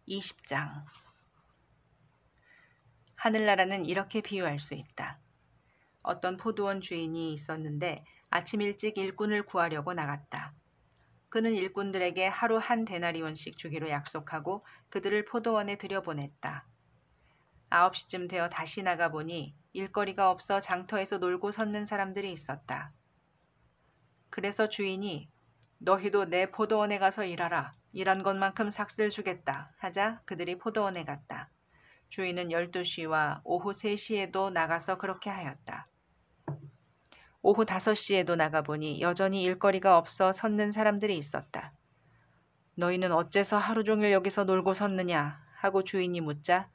20장. 하늘나라는 이렇게 비유할 수 있다. 어떤 포도원 주인이 있었는데 아침 일찍 일꾼을 구하려고 나갔다. 그는 일꾼들에게 하루 한 데나리온씩 주기로 약속하고 그들을 포도원에 들여보냈다. 9시쯤 되어 다시 나가보니 일거리가 없어 장터에서 놀고 섰는 사람들이 있었다. 그래서 주인이 너희도 내 포도원에 가서 일하라. 일한 것만큼 삭슬 주겠다 하자 그들이 포도원에 갔다. 주인은 12시와 오후 3시에도 나가서 그렇게 하였다. 오후 5시에도 나가보니 여전히 일거리가 없어 섰는 사람들이 있었다. 너희는 어째서 하루 종일 여기서 놀고 섰느냐 하고 주인이 묻자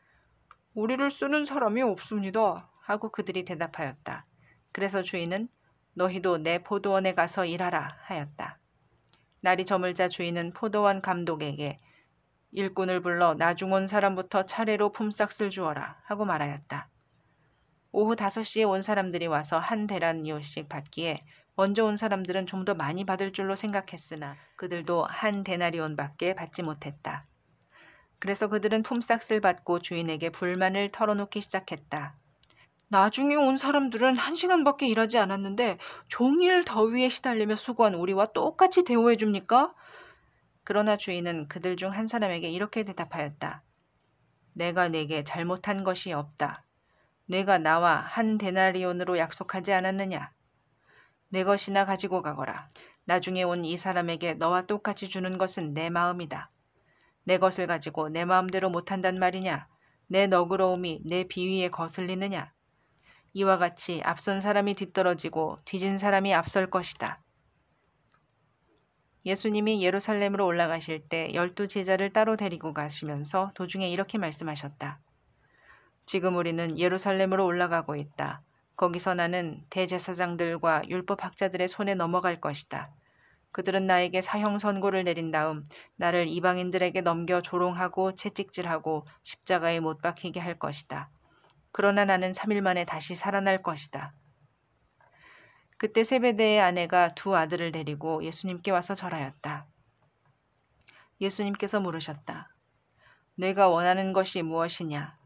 우리를 쓰는 사람이 없습니다 하고 그들이 대답하였다. 그래서 주인은 너희도 내 포도원에 가서 일하라 하였다. 날이 저물자 주인은 포도원 감독에게 일꾼을 불러 나중 온 사람부터 차례로 품삯을 주어라 하고 말하였다. 오후 5시에 온 사람들이 와서 한 데나리온씩 받기에 먼저 온 사람들은 좀 더 많이 받을 줄로 생각했으나 그들도 한 데나리온밖에 받지 못했다. 그래서 그들은 품삯을 받고 주인에게 불만을 털어놓기 시작했다. 나중에 온 사람들은 1시간밖에 일하지 않았는데 종일 더위에 시달리며 수고한 우리와 똑같이 대우해 줍니까? 그러나 주인은 그들 중 한 사람에게 이렇게 대답하였다. 내가 네게 잘못한 것이 없다. 내가 나와 한 데나리온으로 약속하지 않았느냐? 내 것이나 가지고 가거라. 나중에 온 이 사람에게 너와 똑같이 주는 것은 내 마음이다. 내 것을 가지고 내 마음대로 못한단 말이냐? 내 너그러움이 내 비위에 거슬리느냐? 이와 같이 앞선 사람이 뒤떨어지고 뒤진 사람이 앞설 것이다. 예수님이 예루살렘으로 올라가실 때 12제자를 따로 데리고 가시면서 도중에 이렇게 말씀하셨다. 지금 우리는 예루살렘으로 올라가고 있다. 거기서 나는 대제사장들과 율법학자들의 손에 넘어갈 것이다. 그들은 나에게 사형 선고를 내린 다음 나를 이방인들에게 넘겨 조롱하고 채찍질하고 십자가에 못 박히게 할 것이다. 그러나 나는 3일 만에 다시 살아날 것이다. 그때 세베대의 아내가 2 아들을 데리고 예수님께 와서 절하였다. 예수님께서 물으셨다. 내가 원하는 것이 무엇이냐?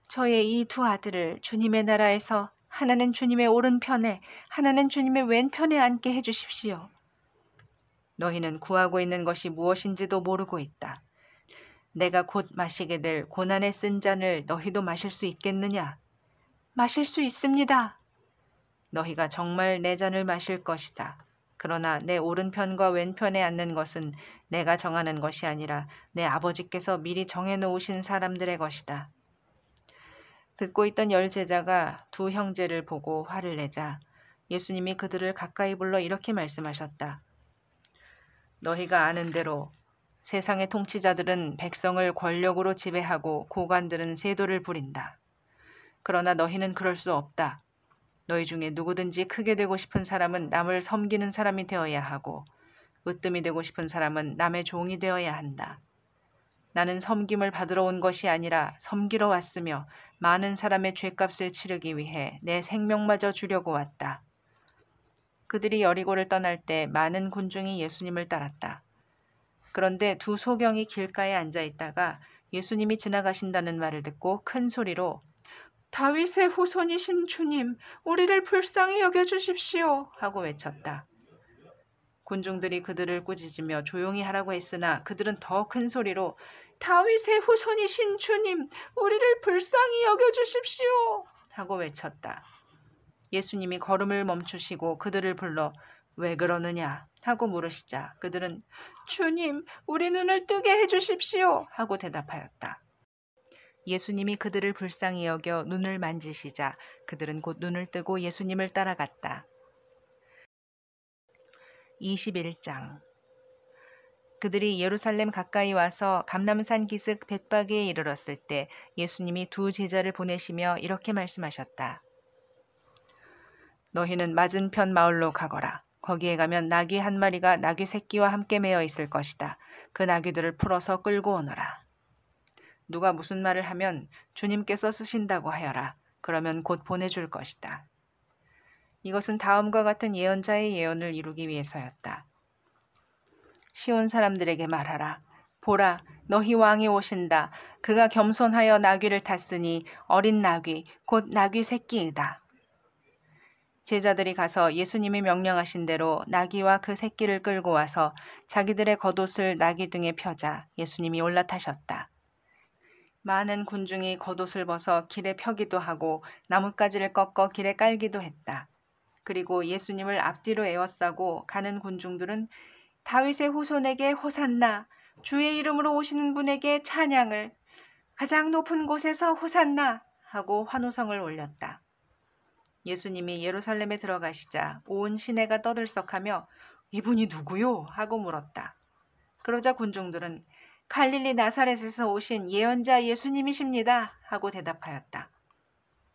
저의 이 2 아들을 주님의 나라에서 하나는 주님의 오른편에 하나는 주님의 왼편에 앉게 해주십시오. 너희는 구하고 있는 것이 무엇인지도 모르고 있다. 내가 곧 마시게 될 고난의 쓴 잔을 너희도 마실 수 있겠느냐? 마실 수 있습니다. 너희가 정말 내 잔을 마실 것이다. 그러나 내 오른편과 왼편에 앉는 것은 내가 정하는 것이 아니라 내 아버지께서 미리 정해놓으신 사람들의 것이다. 듣고 있던 10제자가 2 형제를 보고 화를 내자 예수님이 그들을 가까이 불러 이렇게 말씀하셨다. 너희가 아는 대로 세상의 통치자들은 백성을 권력으로 지배하고 고관들은 세도를 부린다. 그러나 너희는 그럴 수 없다. 너희 중에 누구든지 크게 되고 싶은 사람은 남을 섬기는 사람이 되어야 하고 으뜸이 되고 싶은 사람은 남의 종이 되어야 한다. 나는 섬김을 받으러 온 것이 아니라 섬기러 왔으며 많은 사람의 죗값을 치르기 위해 내 생명마저 주려고 왔다. 그들이 여리고를 떠날 때 많은 군중이 예수님을 따랐다. 그런데 2 소경이 길가에 앉아 있다가 예수님이 지나가신다는 말을 듣고 큰 소리로 다윗의 후손이신 주님, 우리를 불쌍히 여겨주십시오 하고 외쳤다. 군중들이 그들을 꾸짖으며 조용히 하라고 했으나 그들은 더 큰 소리로 다윗의 후손이신 주님, 우리를 불쌍히 여겨주십시오 하고 외쳤다. 예수님이 걸음을 멈추시고 그들을 불러 왜 그러느냐 하고 물으시자 그들은 주님, 우리 눈을 뜨게 해주십시오 하고 대답하였다. 예수님이 그들을 불쌍히 여겨 눈을 만지시자 그들은 곧 눈을 뜨고 예수님을 따라갔다. 21장. 그들이 예루살렘 가까이 와서 감람산 기슭 벳바게에 이르렀을 때 예수님이 2 제자를 보내시며 이렇게 말씀하셨다. 너희는 맞은편 마을로 가거라. 거기에 가면 나귀 1마리가 나귀 새끼와 함께 매어 있을 것이다. 그 나귀들을 풀어서 끌고 오너라. 누가 무슨 말을 하면 주님께서 쓰신다고 하여라. 그러면 곧 보내줄 것이다. 이것은 다음과 같은 예언자의 예언을 이루기 위해서였다. 시온 사람들에게 말하라. 보라, 너희 왕이 오신다. 그가 겸손하여 나귀를 탔으니 어린 나귀, 곧 나귀 새끼이다. 제자들이 가서 예수님이 명령하신 대로 나귀와 그 새끼를 끌고 와서 자기들의 겉옷을 나귀 등에 펴자 예수님이 올라타셨다. 많은 군중이 겉옷을 벗어 길에 펴기도 하고 나뭇가지를 꺾어 길에 깔기도 했다. 그리고 예수님을 앞뒤로 에워싸고 가는 군중들은 다윗의 후손에게 호산나, 주의 이름으로 오시는 분에게 찬양을, 가장 높은 곳에서 호산나 하고 환호성을 올렸다. 예수님이 예루살렘에 들어가시자 온 시내가 떠들썩하며 이분이 누구요? 하고 물었다. 그러자 군중들은 갈릴리 나사렛에서 오신 예언자 예수님이십니다 하고 대답하였다.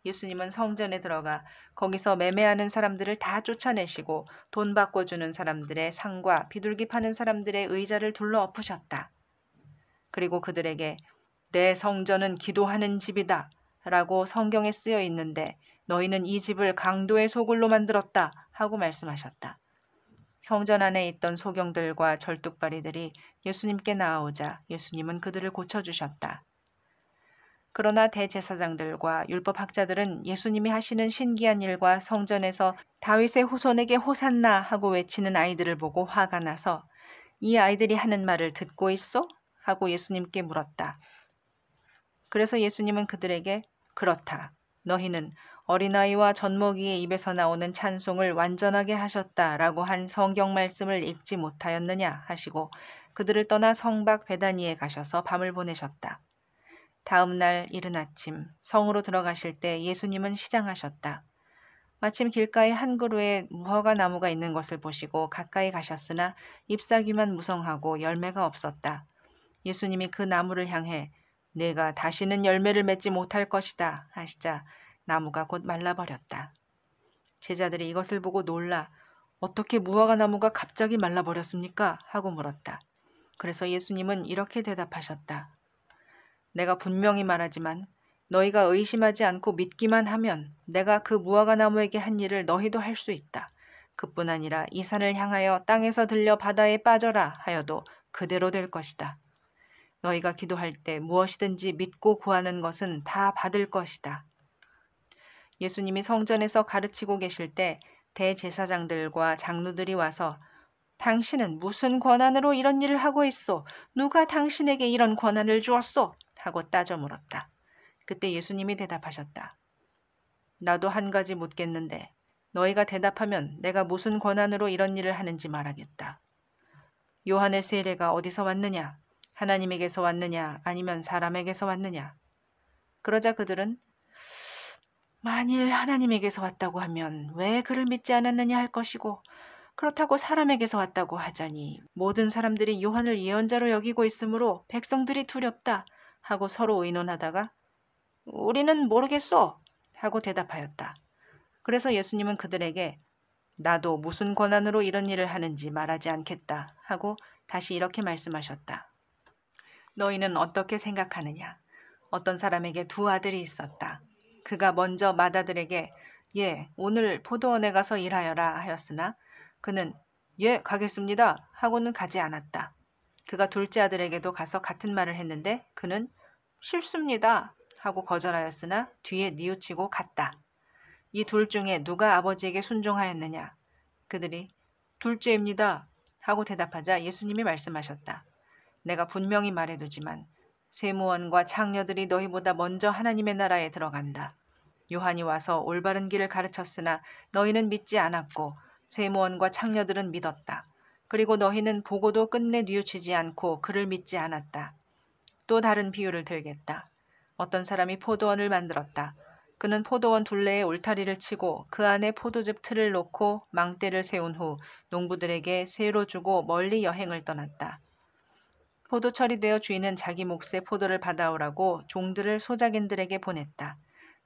예수님은 성전에 들어가 거기서 매매하는 사람들을 다 쫓아내시고 돈 바꿔주는 사람들의 상과 비둘기 파는 사람들의 의자를 둘러 엎으셨다. 그리고 그들에게 내 성전은 기도하는 집이다 라고 성경에 쓰여 있는데 너희는 이 집을 강도의 소굴로 만들었다 하고 말씀하셨다. 성전 안에 있던 소경들과 절뚝발이들이 예수님께 나아오자 예수님은 그들을 고쳐주셨다. 그러나 대제사장들과 율법학자들은 예수님이 하시는 신기한 일과 성전에서 다윗의 후손에게 호산나 하고 외치는 아이들을 보고 화가 나서 이 아이들이 하는 말을 듣고 있어? 하고 예수님께 물었다. 그래서 예수님은 그들에게 그렇다. 너희는 어린아이와 젖먹이의 입에서 나오는 찬송을 완전하게 하셨다라고 한 성경 말씀을 읽지 못하였느냐 하시고 그들을 떠나 성박 베다니에 가셔서 밤을 보내셨다. 다음 날 이른 아침 성으로 들어가실 때 예수님은 시장하셨다. 마침 길가에 한 그루에 무화과 나무가 있는 것을 보시고 가까이 가셨으나 잎사귀만 무성하고 열매가 없었다. 예수님이 그 나무를 향해 내가 다시는 열매를 맺지 못할 것이다 하시자 나무가 곧 말라버렸다. 제자들이 이것을 보고 놀라 어떻게 무화과 나무가 갑자기 말라버렸습니까? 하고 물었다. 그래서 예수님은 이렇게 대답하셨다. 내가 분명히 말하지만 너희가 의심하지 않고 믿기만 하면 내가 그 무화과 나무에게 한 일을 너희도 할 수 있다. 그뿐 아니라 이 산을 향하여 땅에서 들려 바다에 빠져라 하여도 그대로 될 것이다. 너희가 기도할 때 무엇이든지 믿고 구하는 것은 다 받을 것이다. 예수님이 성전에서 가르치고 계실 때 대제사장들과 장로들이 와서 당신은 무슨 권한으로 이런 일을 하고 있소? 누가 당신에게 이런 권한을 주었소? 하고 따져 물었다. 그때 예수님이 대답하셨다. 나도 한 가지 묻겠는데 너희가 대답하면 내가 무슨 권한으로 이런 일을 하는지 말하겠다. 요한의 세례가 어디서 왔느냐? 하나님에게서 왔느냐? 아니면 사람에게서 왔느냐? 그러자 그들은 만일 하나님에게서 왔다고 하면 왜 그를 믿지 않았느냐 할 것이고 그렇다고 사람에게서 왔다고 하자니 모든 사람들이 요한을 예언자로 여기고 있으므로 백성들이 두렵다 하고 서로 의논하다가 우리는 모르겠소 하고 대답하였다. 그래서 예수님은 그들에게 나도 무슨 권한으로 이런 일을 하는지 말하지 않겠다 하고 다시 이렇게 말씀하셨다. 너희는 어떻게 생각하느냐? 어떤 사람에게 두 아들이 있었다. 그가 먼저 맏아들에게 예, 오늘 포도원에 가서 일하여라 하였으나 그는 예, 가겠습니다 하고는 가지 않았다. 그가 둘째 아들에게도 가서 같은 말을 했는데 그는 싫습니다 하고 거절하였으나 뒤에 뉘우치고 갔다. 이 둘 중에 누가 아버지에게 순종하였느냐? 그들이 둘째입니다 하고 대답하자 예수님이 말씀하셨다. 내가 분명히 말해두지만 세무원과 창녀들이 너희보다 먼저 하나님의 나라에 들어간다. 요한이 와서 올바른 길을 가르쳤으나 너희는 믿지 않았고 세무원과 창녀들은 믿었다. 그리고 너희는 보고도 끝내 뉘우치지 않고 그를 믿지 않았다. 또 다른 비유를 들겠다. 어떤 사람이 포도원을 만들었다. 그는 포도원 둘레에 울타리를 치고 그 안에 포도즙 틀을 놓고 망대를 세운 후 농부들에게 세로 주고 멀리 여행을 떠났다. 포도철이 되어 주인은 자기 몫의 포도를 받아오라고 종들을 소작인들에게 보냈다.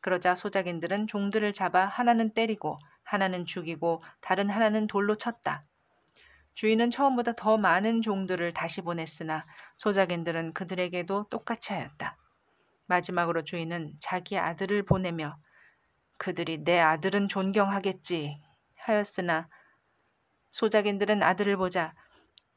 그러자 소작인들은 종들을 잡아 하나는 때리고 하나는 죽이고 다른 하나는 돌로 쳤다. 주인은 처음보다 더 많은 종들을 다시 보냈으나 소작인들은 그들에게도 똑같이 하였다. 마지막으로 주인은 자기 아들을 보내며 그들이 내 아들은 존경하겠지 하였으나 소작인들은 아들을 보자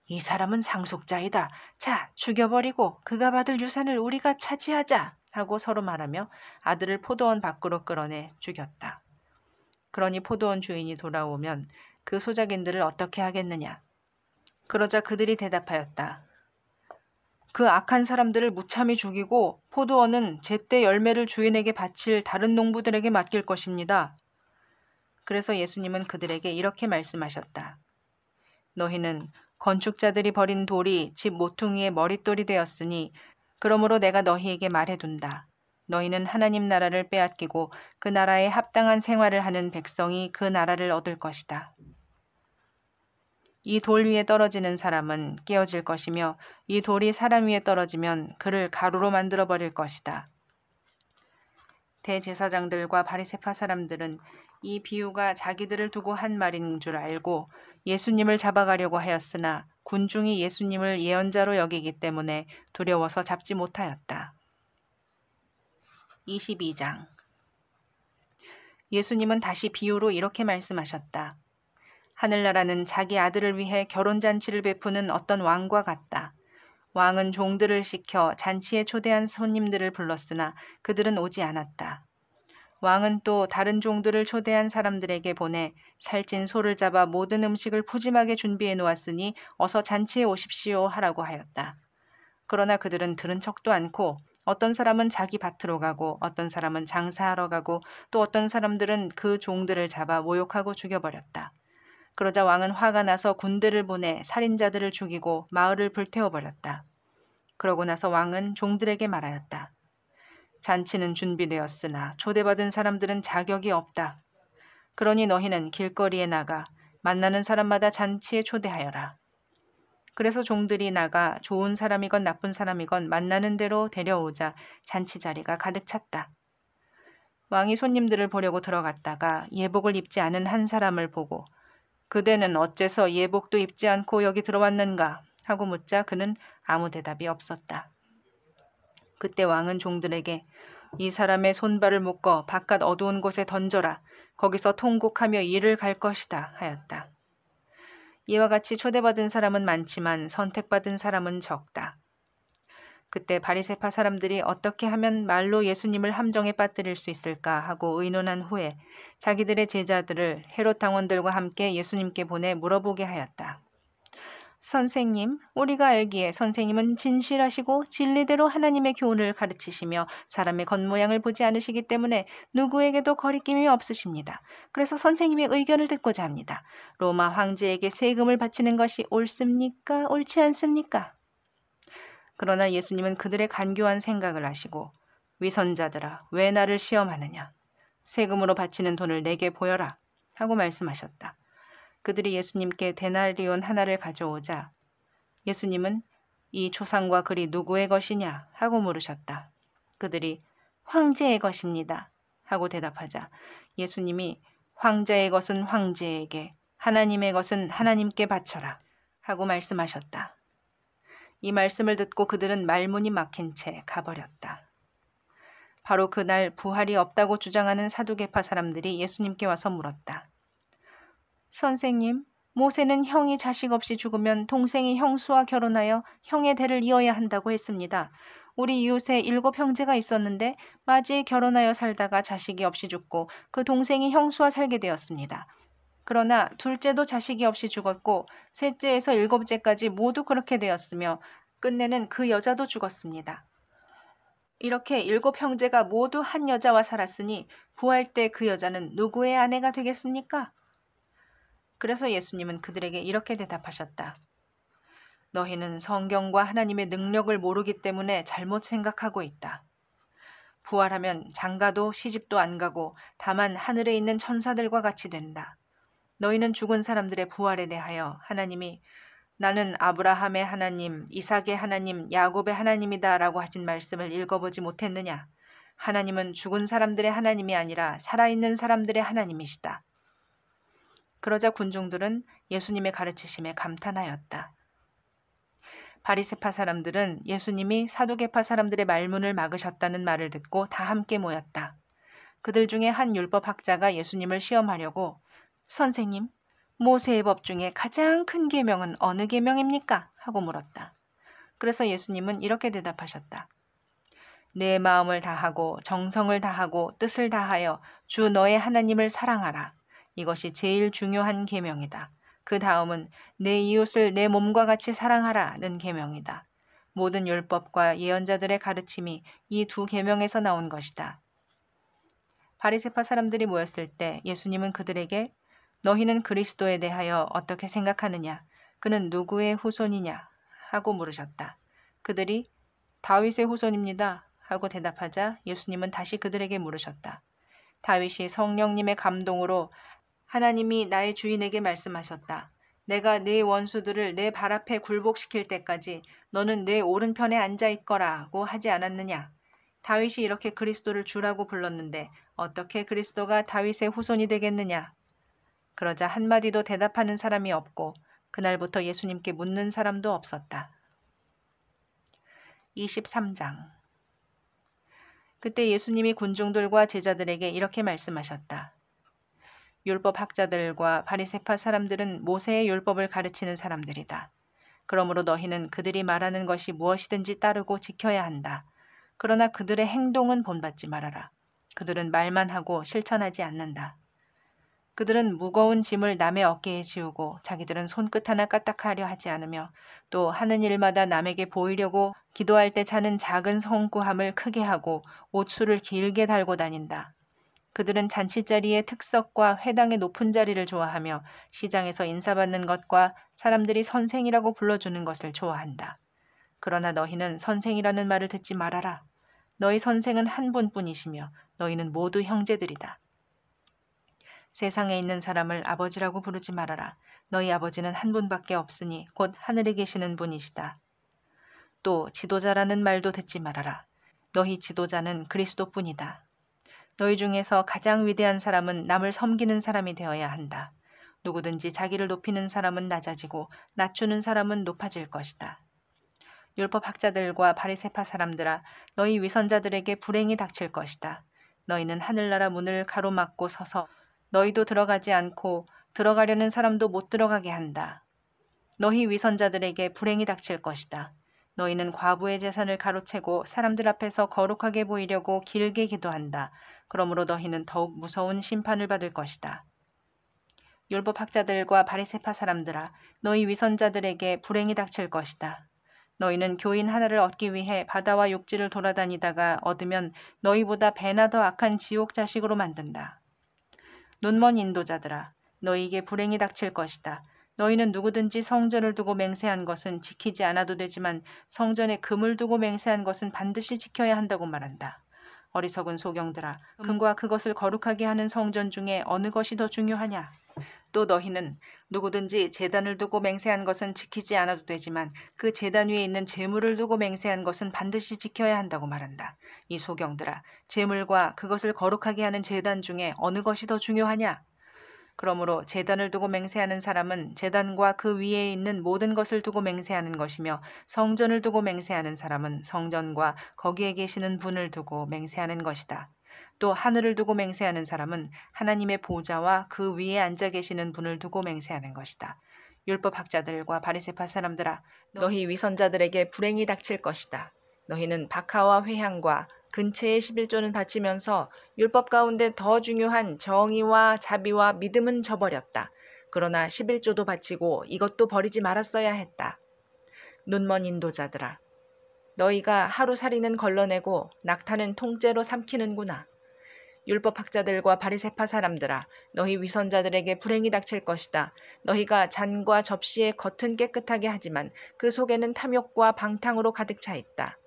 이 사람은 상속자이다. 자, 죽여버리고 그가 받을 유산을 우리가 차지하자 하고 서로 말하며 아들을 포도원 밖으로 끌어내 죽였다. 그러니 포도원 주인이 돌아오면 그 소작인들을 어떻게 하겠느냐. 그러자 그들이 대답하였다. 그 악한 사람들을 무참히 죽이고 포도원은 제때 열매를 주인에게 바칠 다른 농부들에게 맡길 것입니다. 그래서 예수님은 그들에게 이렇게 말씀하셨다. 너희는 건축자들이 버린 돌이 집 모퉁이의 머릿돌이 되었으니 그러므로 내가 너희에게 말해둔다. 너희는 하나님 나라를 빼앗기고 그 나라에 합당한 생활을 하는 백성이 그 나라를 얻을 것이다. 이 돌 위에 떨어지는 사람은 깨어질 것이며 이 돌이 사람 위에 떨어지면 그를 가루로 만들어 버릴 것이다. 대제사장들과 바리새파 사람들은 이 비유가 자기들을 두고 한 말인 줄 알고 예수님을 잡아가려고 하였으나 군중이 예수님을 예언자로 여기기 때문에 두려워서 잡지 못하였다. 22장. 예수님은 다시 비유로 이렇게 말씀하셨다. 하늘나라는 자기 아들을 위해 결혼잔치를 베푸는 어떤 왕과 같다. 왕은 종들을 시켜 잔치에 초대한 손님들을 불렀으나 그들은 오지 않았다. 왕은 또 다른 종들을 초대한 사람들에게 보내 살찐 소를 잡아 모든 음식을 푸짐하게 준비해 놓았으니 어서 잔치에 오십시오 하라고 하였다. 그러나 그들은 들은 척도 않고 어떤 사람은 자기 밭으로 가고 어떤 사람은 장사하러 가고 또 어떤 사람들은 그 종들을 잡아 모욕하고 죽여버렸다. 그러자 왕은 화가 나서 군대를 보내 살인자들을 죽이고 마을을 불태워버렸다. 그러고 나서 왕은 종들에게 말하였다. 잔치는 준비되었으나 초대받은 사람들은 자격이 없다. 그러니 너희는 길거리에 나가 만나는 사람마다 잔치에 초대하여라. 그래서 종들이 나가 좋은 사람이건 나쁜 사람이건 만나는 대로 데려오자 잔치 자리가 가득 찼다. 왕이 손님들을 보려고 들어갔다가 예복을 입지 않은 한 사람을 보고 그대는 어째서 예복도 입지 않고 여기 들어왔는가 하고 묻자 그는 아무 대답이 없었다. 그때 왕은 종들에게 이 사람의 손발을 묶어 바깥 어두운 곳에 던져라. 거기서 통곡하며 이를 갈 것이다 하였다. 이와 같이 초대받은 사람은 많지만 선택받은 사람은 적다. 그때 바리새파 사람들이 어떻게 하면 말로 예수님을 함정에 빠뜨릴 수 있을까 하고 의논한 후에 자기들의 제자들을 헤롯 당원들과 함께 예수님께 보내 물어보게 하였다. 선생님, 우리가 알기에 선생님은 진실하시고 진리대로 하나님의 교훈을 가르치시며 사람의 겉모양을 보지 않으시기 때문에 누구에게도 거리낌이 없으십니다. 그래서 선생님의 의견을 듣고자 합니다. 로마 황제에게 세금을 바치는 것이 옳습니까? 옳지 않습니까? 그러나 예수님은 그들의 간교한 생각을 아시고 위선자들아, 왜 나를 시험하느냐? 세금으로 바치는 돈을 내게 보여라 하고 말씀하셨다. 그들이 예수님께 데나리온 하나를 가져오자 예수님은 이 초상과 글이 누구의 것이냐 하고 물으셨다. 그들이 황제의 것입니다 하고 대답하자 예수님이 황제의 것은 황제에게 하나님의 것은 하나님께 바쳐라 하고 말씀하셨다. 이 말씀을 듣고 그들은 말문이 막힌 채 가버렸다. 바로 그날 부활이 없다고 주장하는 사두개파 사람들이 예수님께 와서 물었다. 선생님, 모세는 형이 자식 없이 죽으면 동생이 형수와 결혼하여 형의 대를 이어야 한다고 했습니다. 우리 이웃에 7 형제가 있었는데 마지에 결혼하여 살다가 자식이 없이 죽고 그 동생이 형수와 살게 되었습니다. 그러나 둘째도 자식이 없이 죽었고 셋째에서 7째까지 모두 그렇게 되었으며 끝내는 그 여자도 죽었습니다. 이렇게 7 형제가 모두 한 여자와 살았으니 부활 때 그 여자는 누구의 아내가 되겠습니까? 그래서 예수님은 그들에게 이렇게 대답하셨다. 너희는 성경과 하나님의 능력을 모르기 때문에 잘못 생각하고 있다. 부활하면 장가도 시집도 안 가고 다만 하늘에 있는 천사들과 같이 된다. 너희는 죽은 사람들의 부활에 대하여 하나님이 나는 아브라함의 하나님, 이삭의 하나님, 야곱의 하나님이다 라고 하신 말씀을 읽어보지 못했느냐? 하나님은 죽은 사람들의 하나님이 아니라 살아있는 사람들의 하나님이시다. 그러자 군중들은 예수님의 가르치심에 감탄하였다. 바리새파 사람들은 예수님이 사두개파 사람들의 말문을 막으셨다는 말을 듣고 다 함께 모였다. 그들 중에 한 율법학자가 예수님을 시험하려고 선생님, 모세의 법 중에 가장 큰 계명은 어느 계명입니까? 하고 물었다. 그래서 예수님은 이렇게 대답하셨다. 내 마음을 다하고 정성을 다하고 뜻을 다하여 주 너의 하나님을 사랑하라. 이것이 제일 중요한 계명이다. 그 다음은 내 이웃을 내 몸과 같이 사랑하라는 계명이다. 모든 율법과 예언자들의 가르침이 이 두 계명에서 나온 것이다. 바리새파 사람들이 모였을 때 예수님은 그들에게 너희는 그리스도에 대하여 어떻게 생각하느냐? 그는 누구의 후손이냐? 하고 물으셨다. 그들이 다윗의 후손입니다. 하고 대답하자 예수님은 다시 그들에게 물으셨다. 다윗이 성령님의 감동으로 하나님이 나의 주인에게 말씀하셨다. 내가 네 원수들을 내 발 앞에 굴복시킬 때까지 너는 내 오른편에 앉아 있거라고 하지 않았느냐? 다윗이 이렇게 그리스도를 주라고 불렀는데 어떻게 그리스도가 다윗의 후손이 되겠느냐? 그러자 한마디도 대답하는 사람이 없고 그날부터 예수님께 묻는 사람도 없었다. 23장. 그때 예수님이 군중들과 제자들에게 이렇게 말씀하셨다. 율법 학자들과 바리새파 사람들은 모세의 율법을 가르치는 사람들이다. 그러므로 너희는 그들이 말하는 것이 무엇이든지 따르고 지켜야 한다. 그러나 그들의 행동은 본받지 말아라. 그들은 말만 하고 실천하지 않는다. 그들은 무거운 짐을 남의 어깨에 지우고 자기들은 손끝 하나 까딱하려 하지 않으며 또 하는 일마다 남에게 보이려고 기도할 때 차는 작은 성구함을 크게 하고 옷수를 길게 달고 다닌다. 그들은 잔치자리의 특석과 회당의 높은 자리를 좋아하며 시장에서 인사받는 것과 사람들이 선생이라고 불러주는 것을 좋아한다. 그러나 너희는 선생이라는 말을 듣지 말아라. 너희 선생은 한 분뿐이시며 너희는 모두 형제들이다. 세상에 있는 사람을 아버지라고 부르지 말아라. 너희 아버지는 한 분밖에 없으니 곧 하늘에 계시는 분이시다. 또 지도자라는 말도 듣지 말아라. 너희 지도자는 그리스도뿐이다. 너희 중에서 가장 위대한 사람은 남을 섬기는 사람이 되어야 한다. 누구든지 자기를 높이는 사람은 낮아지고 낮추는 사람은 높아질 것이다. 율법 학자들과 바리새파 사람들아, 너희 위선자들에게 불행이 닥칠 것이다. 너희는 하늘나라 문을 가로막고 서서 너희도 들어가지 않고 들어가려는 사람도 못 들어가게 한다. 너희 위선자들에게 불행이 닥칠 것이다. 너희는 과부의 재산을 가로채고 사람들 앞에서 거룩하게 보이려고 길게 기도한다. 그러므로 너희는 더욱 무서운 심판을 받을 것이다. 율법 학자들과 바리새파 사람들아, 너희 위선자들에게 불행이 닥칠 것이다. 너희는 교인 하나를 얻기 위해 바다와 육지를 돌아다니다가 얻으면 너희보다 배나 더 악한 지옥 자식으로 만든다. 눈먼 인도자들아, 너희에게 불행이 닥칠 것이다. 너희는 누구든지 성전을 두고 맹세한 것은 지키지 않아도 되지만 성전에 금을 두고 맹세한 것은 반드시 지켜야 한다고 말한다. 어리석은 소경들아, 금과 그것을 거룩하게 하는 성전 중에 어느 것이 더 중요하냐? 또 너희는 누구든지 제단을 두고 맹세한 것은 지키지 않아도 되지만 그 제단 위에 있는 제물을 두고 맹세한 것은 반드시 지켜야 한다고 말한다. 이 소경들아, 제물과 그것을 거룩하게 하는 제단 중에 어느 것이 더 중요하냐? 그러므로 제단을 두고 맹세하는 사람은 제단과 그 위에 있는 모든 것을 두고 맹세하는 것이며 성전을 두고 맹세하는 사람은 성전과 거기에 계시는 분을 두고 맹세하는 것이다. 또 하늘을 두고 맹세하는 사람은 하나님의 보좌와 그 위에 앉아 계시는 분을 두고 맹세하는 것이다. 율법 학자들과 바리새파 사람들아, 너희 위선자들에게 불행이 닥칠 것이다. 너희는 박하와 회향과 근처의 11조는 바치면서 율법 가운데 더 중요한 정의와 자비와 믿음은 저버렸다. 그러나 11조도 바치고 이것도 버리지 말았어야 했다. 눈먼 인도자들아, 너희가 하루살이는 걸러내고 낙타는 통째로 삼키는구나. 율법 학자들과 바리새파 사람들아, 너희 위선자들에게 불행이 닥칠 것이다. 너희가 잔과 접시의 겉은 깨끗하게 하지만 그 속에는 탐욕과 방탕으로 가득 차 있다.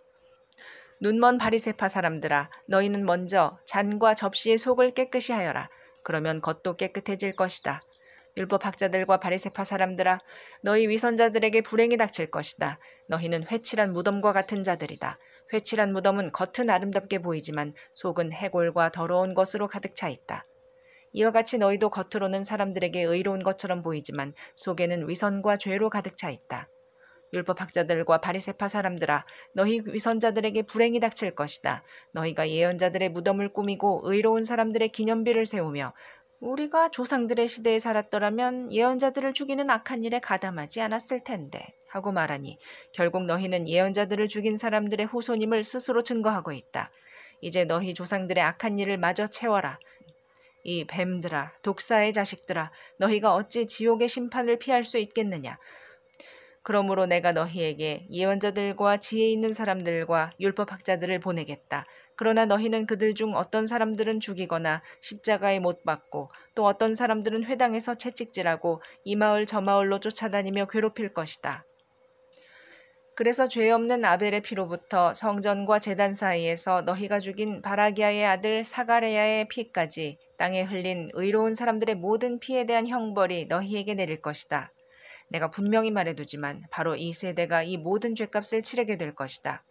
눈먼 바리새파 사람들아, 너희는 먼저 잔과 접시의 속을 깨끗이 하여라. 그러면 겉도 깨끗해질 것이다. 율법 학자들과 바리새파 사람들아, 너희 위선자들에게 불행이 닥칠 것이다. 너희는 회칠한 무덤과 같은 자들이다. 회칠한 무덤은 겉은 아름답게 보이지만 속은 해골과 더러운 것으로 가득 차 있다. 이와 같이 너희도 겉으로는 사람들에게 의로운 것처럼 보이지만 속에는 위선과 죄로 가득 차 있다. 율법 학자들과 바리새파 사람들아, 너희 위선자들에게 불행이 닥칠 것이다. 너희가 예언자들의 무덤을 꾸미고 의로운 사람들의 기념비를 세우며 우리가 조상들의 시대에 살았더라면 예언자들을 죽이는 악한 일에 가담하지 않았을 텐데 하고 말하니 결국 너희는 예언자들을 죽인 사람들의 후손임을 스스로 증거하고 있다. 이제 너희 조상들의 악한 일을 마저 채워라. 이 뱀들아, 독사의 자식들아, 너희가 어찌 지옥의 심판을 피할 수 있겠느냐. 그러므로 내가 너희에게 예언자들과 지혜 있는 사람들과 율법학자들을 보내겠다. 그러나 너희는 그들 중 어떤 사람들은 죽이거나 십자가에 못 박고 또 어떤 사람들은 회당에서 채찍질하고 이 마을 저 마을로 쫓아다니며 괴롭힐 것이다. 그래서 죄 없는 아벨의 피로부터 성전과 제단 사이에서 너희가 죽인 바라기아의 아들 사가랴의 피까지 땅에 흘린 의로운 사람들의 모든 피에 대한 형벌이 너희에게 내릴 것이다. 내가 분명히 말해두지만 바로 이 세대가 이 모든 죄값을 치르게 될 것이다.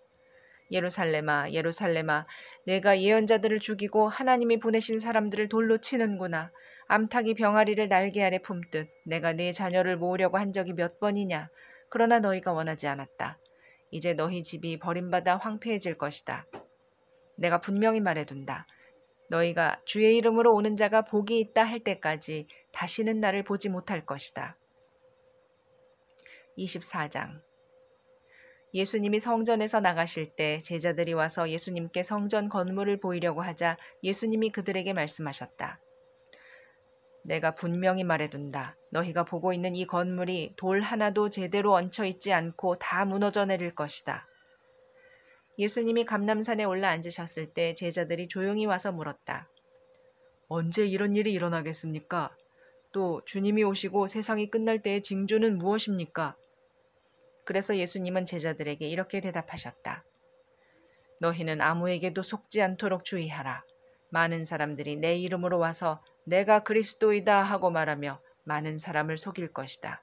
예루살렘아, 예루살렘아, 내가 예언자들을 죽이고 하나님이 보내신 사람들을 돌로 치는구나. 암탉이 병아리를 날개 아래 품듯 내가 네 자녀를 모으려고 한 적이 몇 번이냐. 그러나 너희가 원하지 않았다. 이제 너희 집이 버림받아 황폐해질 것이다. 내가 분명히 말해둔다. 너희가 주의 이름으로 오는 자가 복이 있다 할 때까지 다시는 나를 보지 못할 것이다. 24장. 예수님이 성전에서 나가실 때 제자들이 와서 예수님께 성전 건물을 보이려고 하자 예수님이 그들에게 말씀하셨다. 내가 분명히 말해둔다. 너희가 보고 있는 이 건물이 돌 하나도 제대로 얹혀 있지 않고 다 무너져 내릴 것이다. 예수님이 감람산에 올라 앉으셨을 때 제자들이 조용히 와서 물었다. 언제 이런 일이 일어나겠습니까? 또 주님이 오시고 세상이 끝날 때의 징조는 무엇입니까? 그래서 예수님은 제자들에게 이렇게 대답하셨다. 너희는 아무에게도 속지 않도록 주의하라. 많은 사람들이 내 이름으로 와서 내가 그리스도이다 하고 말하며 많은 사람을 속일 것이다.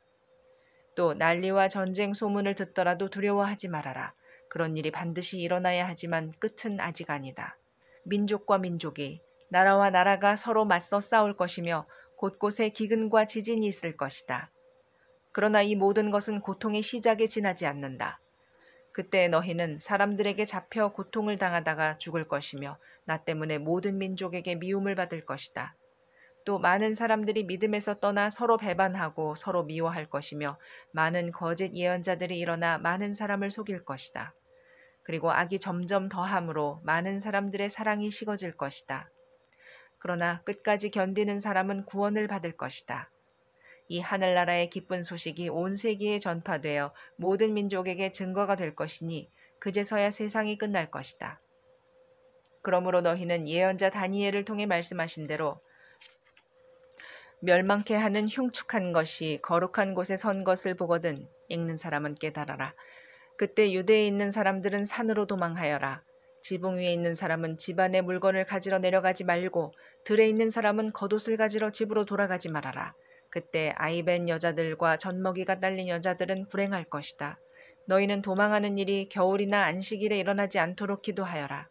또 난리와 전쟁 소문을 듣더라도 두려워하지 말아라. 그런 일이 반드시 일어나야 하지만 끝은 아직 아니다. 민족과 민족이, 나라와 나라가 서로 맞서 싸울 것이며 곳곳에 기근과 지진이 있을 것이다. 그러나 이 모든 것은 고통의 시작에 지나지 않는다. 그때 너희는 사람들에게 잡혀 고통을 당하다가 죽을 것이며 나 때문에 모든 민족에게 미움을 받을 것이다. 또 많은 사람들이 믿음에서 떠나 서로 배반하고 서로 미워할 것이며 많은 거짓 예언자들이 일어나 많은 사람을 속일 것이다. 그리고 악이 점점 더함으로 많은 사람들의 사랑이 식어질 것이다. 그러나 끝까지 견디는 사람은 구원을 받을 것이다. 이 하늘나라의 기쁜 소식이 온 세계에 전파되어 모든 민족에게 증거가 될 것이니 그제서야 세상이 끝날 것이다. 그러므로 너희는 예언자 다니엘을 통해 말씀하신 대로 멸망케 하는 흉측한 것이 거룩한 곳에 선 것을 보거든 읽는 사람은 깨달아라. 그때 유대에 있는 사람들은 산으로 도망하여라. 지붕 위에 있는 사람은 집안의 물건을 가지러 내려가지 말고 들에 있는 사람은 겉옷을 가지러 집으로 돌아가지 말아라. 그때 아이벤 여자들과 젖먹이가 딸린 여자들은 불행할 것이다. 너희는 도망하는 일이 겨울이나 안식일에 일어나지 않도록 기도하여라.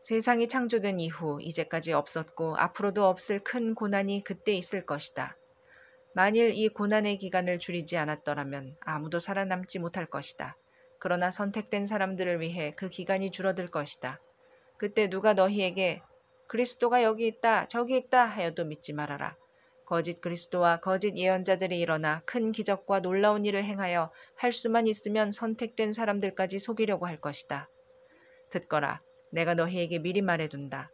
세상이 창조된 이후 이제까지 없었고 앞으로도 없을 큰 고난이 그때 있을 것이다. 만일 이 고난의 기간을 줄이지 않았더라면 아무도 살아남지 못할 것이다. 그러나 선택된 사람들을 위해 그 기간이 줄어들 것이다. 그때 누가 너희에게 그리스도가 여기 있다 저기 있다 하여도 믿지 말아라. 거짓 그리스도와 거짓 예언자들이 일어나 큰 기적과 놀라운 일을 행하여 할 수만 있으면 선택된 사람들까지 속이려고 할 것이다. 듣거라. 내가 너희에게 미리 말해둔다.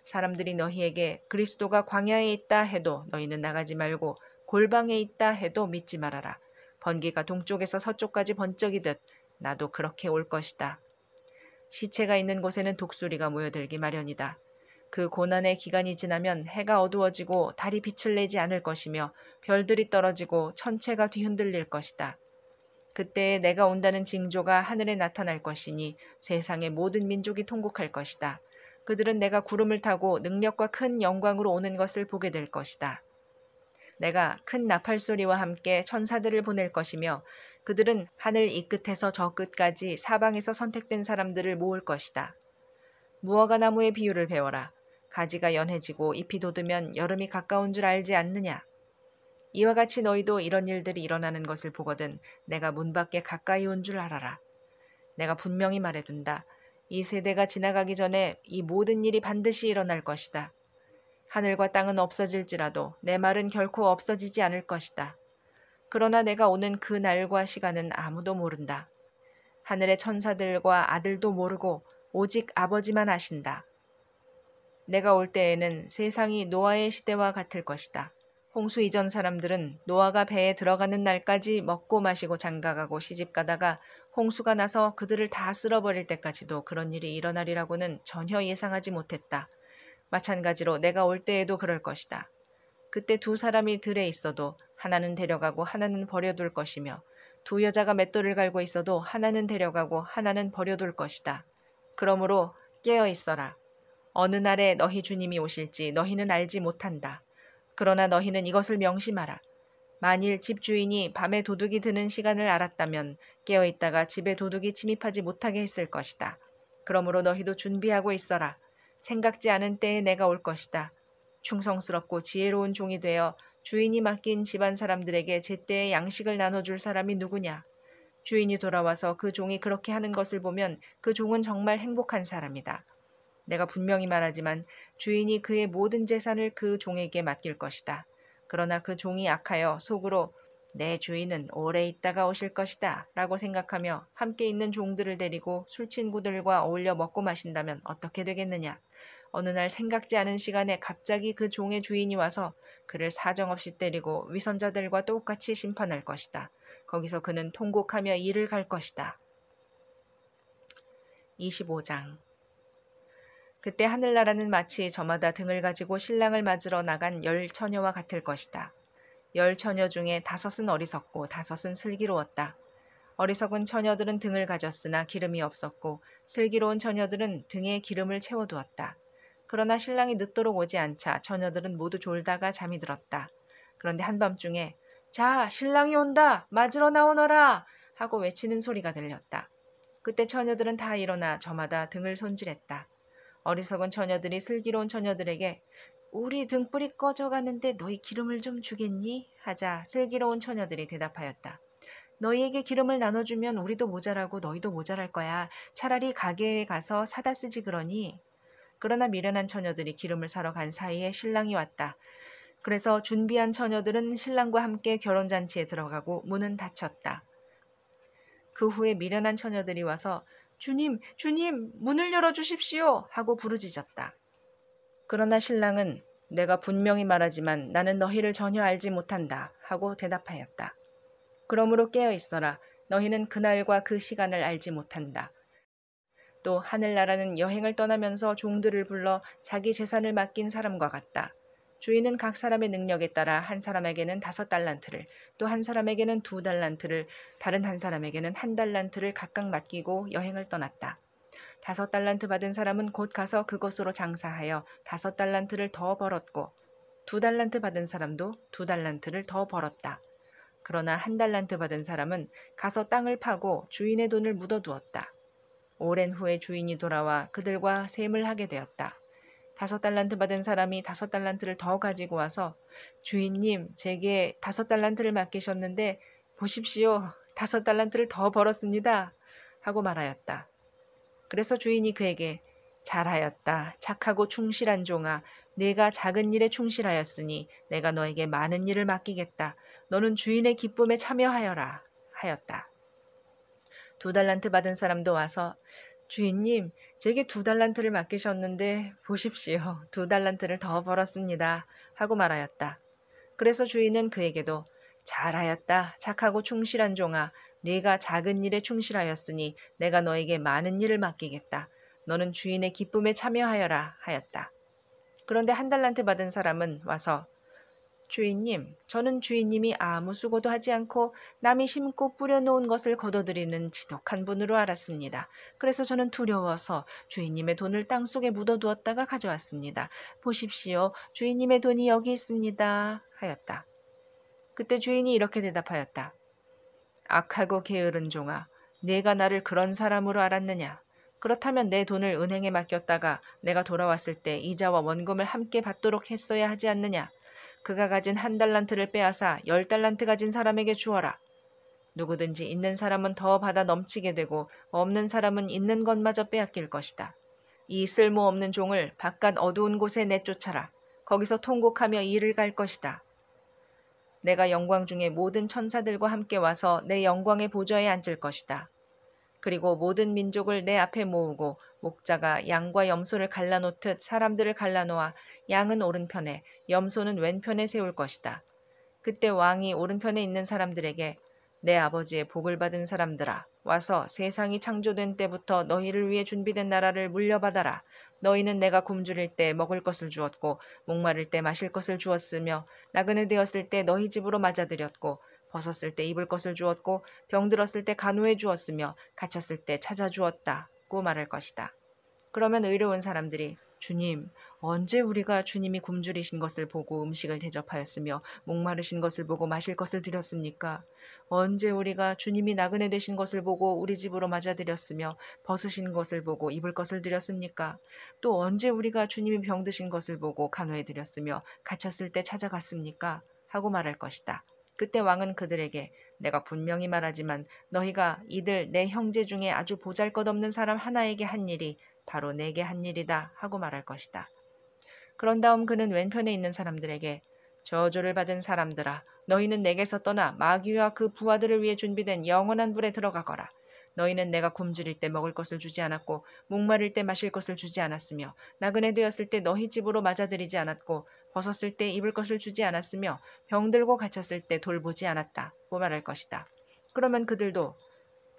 사람들이 너희에게 그리스도가 광야에 있다 해도 너희는 나가지 말고 골방에 있다 해도 믿지 말아라. 번개가 동쪽에서 서쪽까지 번쩍이듯 나도 그렇게 올 것이다. 시체가 있는 곳에는 독수리가 모여들기 마련이다. 그 고난의 기간이 지나면 해가 어두워지고 달이 빛을 내지 않을 것이며 별들이 떨어지고 천체가 뒤흔들릴 것이다. 그때에 내가 온다는 징조가 하늘에 나타날 것이니 세상의 모든 민족이 통곡할 것이다. 그들은 내가 구름을 타고 능력과 큰 영광으로 오는 것을 보게 될 것이다. 내가 큰 나팔 소리와 함께 천사들을 보낼 것이며 그들은 하늘 이 끝에서 저 끝까지 사방에서 선택된 사람들을 모을 것이다. 무화과 나무의 비유를 배워라. 가지가 연해지고 잎이 돋으면 여름이 가까운 줄 알지 않느냐. 이와 같이 너희도 이런 일들이 일어나는 것을 보거든 내가 문 밖에 가까이 온 줄 알아라. 내가 분명히 말해둔다. 이 세대가 지나가기 전에 이 모든 일이 반드시 일어날 것이다. 하늘과 땅은 없어질지라도 내 말은 결코 없어지지 않을 것이다. 그러나 내가 오는 그 날과 시간은 아무도 모른다. 하늘의 천사들과 아들도 모르고 오직 아버지만 아신다. 내가 올 때에는 세상이 노아의 시대와 같을 것이다. 홍수 이전 사람들은 노아가 배에 들어가는 날까지 먹고 마시고 장가가고 시집가다가 홍수가 나서 그들을 다 쓸어버릴 때까지도 그런 일이 일어나리라고는 전혀 예상하지 못했다. 마찬가지로 내가 올 때에도 그럴 것이다. 그때 두 사람이 들에 있어도 하나는 데려가고 하나는 버려둘 것이며 두 여자가 맷돌을 갈고 있어도 하나는 데려가고 하나는 버려둘 것이다. 그러므로 깨어 있어라. 어느 날에 너희 주님이 오실지 너희는 알지 못한다. 그러나 너희는 이것을 명심하라. 만일 집주인이 밤에 도둑이 드는 시간을 알았다면 깨어있다가 집에 도둑이 침입하지 못하게 했을 것이다. 그러므로 너희도 준비하고 있어라. 생각지 않은 때에 내가 올 것이다. 충성스럽고 지혜로운 종이 되어 주인이 맡긴 집안 사람들에게 제때에 양식을 나눠줄 사람이 누구냐? 주인이 돌아와서 그 종이 그렇게 하는 것을 보면 그 종은 정말 행복한 사람이다. 내가 분명히 말하지만 주인이 그의 모든 재산을 그 종에게 맡길 것이다. 그러나 그 종이 악하여 속으로 내 주인은 오래 있다가 오실 것이다 라고 생각하며 함께 있는 종들을 데리고 술친구들과 어울려 먹고 마신다면 어떻게 되겠느냐. 어느 날 생각지 않은 시간에 갑자기 그 종의 주인이 와서 그를 사정없이 때리고 위선자들과 똑같이 심판할 것이다. 거기서 그는 통곡하며 이를 갈 것이다. 25장. 그때 하늘나라는 마치 저마다 등을 가지고 신랑을 맞으러 나간 10 처녀와 같을 것이다. 10 처녀 중에 5은 어리석고 5은 슬기로웠다. 어리석은 처녀들은 등을 가졌으나 기름이 없었고 슬기로운 처녀들은 등에 기름을 채워두었다. 그러나 신랑이 늦도록 오지 않자 처녀들은 모두 졸다가 잠이 들었다. 그런데 한밤중에 자, 신랑이 온다! 맞으러 나오너라! 하고 외치는 소리가 들렸다. 그때 처녀들은 다 일어나 저마다 등을 손질했다. 어리석은 처녀들이 슬기로운 처녀들에게 우리 등불이 꺼져가는데 너희 기름을 좀 주겠니? 하자 슬기로운 처녀들이 대답하였다. 너희에게 기름을 나눠주면 우리도 모자라고 너희도 모자랄 거야. 차라리 가게에 가서 사다 쓰지 그러니. 그러나 미련한 처녀들이 기름을 사러 간 사이에 신랑이 왔다. 그래서 준비한 처녀들은 신랑과 함께 결혼잔치에 들어가고 문은 닫혔다. 그 후에 미련한 처녀들이 와서 주님, 주님, 문을 열어주십시오 하고 부르짖었다. 그러나 신랑은 내가 분명히 말하지만 나는 너희를 전혀 알지 못한다 하고 대답하였다. 그러므로 깨어 있어라. 너희는 그날과 그 시간을 알지 못한다. 또 하늘나라는 여행을 떠나면서 종들을 불러 자기 재산을 맡긴 사람과 같다. 주인은 각 사람의 능력에 따라 한 사람에게는 5달란트를, 또 한 사람에게는 2달란트를, 다른 한 사람에게는 1달란트를 각각 맡기고 여행을 떠났다. 5달란트 받은 사람은 곧 가서 그것으로 장사하여 5달란트를 더 벌었고 2달란트 받은 사람도 2달란트를 더 벌었다. 그러나 1달란트 받은 사람은 가서 땅을 파고 주인의 돈을 묻어두었다. 오랜 후에 주인이 돌아와 그들과 셈을 하게 되었다. 5달란트 받은 사람이 5달란트를 더 가지고 와서 주인님, 제게 5달란트를 맡기셨는데 보십시오. 5달란트를 더 벌었습니다. 하고 말하였다. 그래서 주인이 그에게 잘하였다. 착하고 충실한 종아. 네가 작은 일에 충실하였으니 내가 너에게 많은 일을 맡기겠다. 너는 주인의 기쁨에 참여하여라. 하였다. 2달란트 받은 사람도 와서 주인님, 제게 2달란트를 맡기셨는데 보십시오. 2달란트를 더 벌었습니다. 하고 말하였다. 그래서 주인은 그에게도 잘하였다. 착하고 충실한 종아. 네가 작은 일에 충실하였으니 내가 너에게 많은 일을 맡기겠다. 너는 주인의 기쁨에 참여하여라. 하였다. 그런데 1달란트 받은 사람은 와서 주인님, 저는 주인님이 아무 수고도 하지 않고 남이 심고 뿌려놓은 것을 거둬들이는 지독한 분으로 알았습니다. 그래서 저는 두려워서 주인님의 돈을 땅속에 묻어두었다가 가져왔습니다. 보십시오. 주인님의 돈이 여기 있습니다. 하였다. 그때 주인이 이렇게 대답하였다. 악하고 게으른 종아, 네가 나를 그런 사람으로 알았느냐? 그렇다면 내 돈을 은행에 맡겼다가 내가 돌아왔을 때 이자와 원금을 함께 받도록 했어야 하지 않느냐? 그가 가진 1달란트를 빼앗아 10달란트 가진 사람에게 주어라. 누구든지 있는 사람은 더 받아 넘치게 되고 없는 사람은 있는 것마저 빼앗길 것이다. 이 쓸모없는 종을 바깥 어두운 곳에 내쫓아라. 거기서 통곡하며 이를 갈 것이다. 내가 영광 중에 모든 천사들과 함께 와서 내 영광의 보좌에 앉을 것이다. 그리고 모든 민족을 내 앞에 모으고 목자가 양과 염소를 갈라놓듯 사람들을 갈라놓아 양은 오른편에 염소는 왼편에 세울 것이다. 그때 왕이 오른편에 있는 사람들에게 내 아버지의 복을 받은 사람들아, 와서 세상이 창조된 때부터 너희를 위해 준비된 나라를 물려받아라. 너희는 내가 굶주릴 때 먹을 것을 주었고 목마를 때 마실 것을 주었으며 나그네 되었을 때 너희 집으로 맞아들였고 벗었을 때 입을 것을 주었고 병들었을 때 간호해 주었으며 갇혔을 때 찾아주었다고 말할 것이다. 그러면 의로운 사람들이 주님, 언제 우리가 주님이 굶주리신 것을 보고 음식을 대접하였으며 목마르신 것을 보고 마실 것을 드렸습니까? 언제 우리가 주님이 나그네 되신 것을 보고 우리 집으로 맞아들였으며 벗으신 것을 보고 입을 것을 드렸습니까? 또 언제 우리가 주님이 병드신 것을 보고 간호해 드렸으며 갇혔을 때 찾아갔습니까? 하고 말할 것이다. 그때 왕은 그들에게 내가 분명히 말하지만 너희가 이들 내 형제 중에 아주 보잘것없는 사람 하나에게 한 일이 바로 내게 한 일이다 하고 말할 것이다. 그런 다음 그는 왼편에 있는 사람들에게 저주를 받은 사람들아, 너희는 내게서 떠나 마귀와 그 부하들을 위해 준비된 영원한 불에 들어가거라. 너희는 내가 굶주릴 때 먹을 것을 주지 않았고 목마를 때 마실 것을 주지 않았으며 나그네 되었을 때 너희 집으로 맞아들이지 않았고 벗었을 때 입을 것을 주지 않았으며 병들고 갇혔을 때 돌보지 않았다고 말할 것이다. 그러면 그들도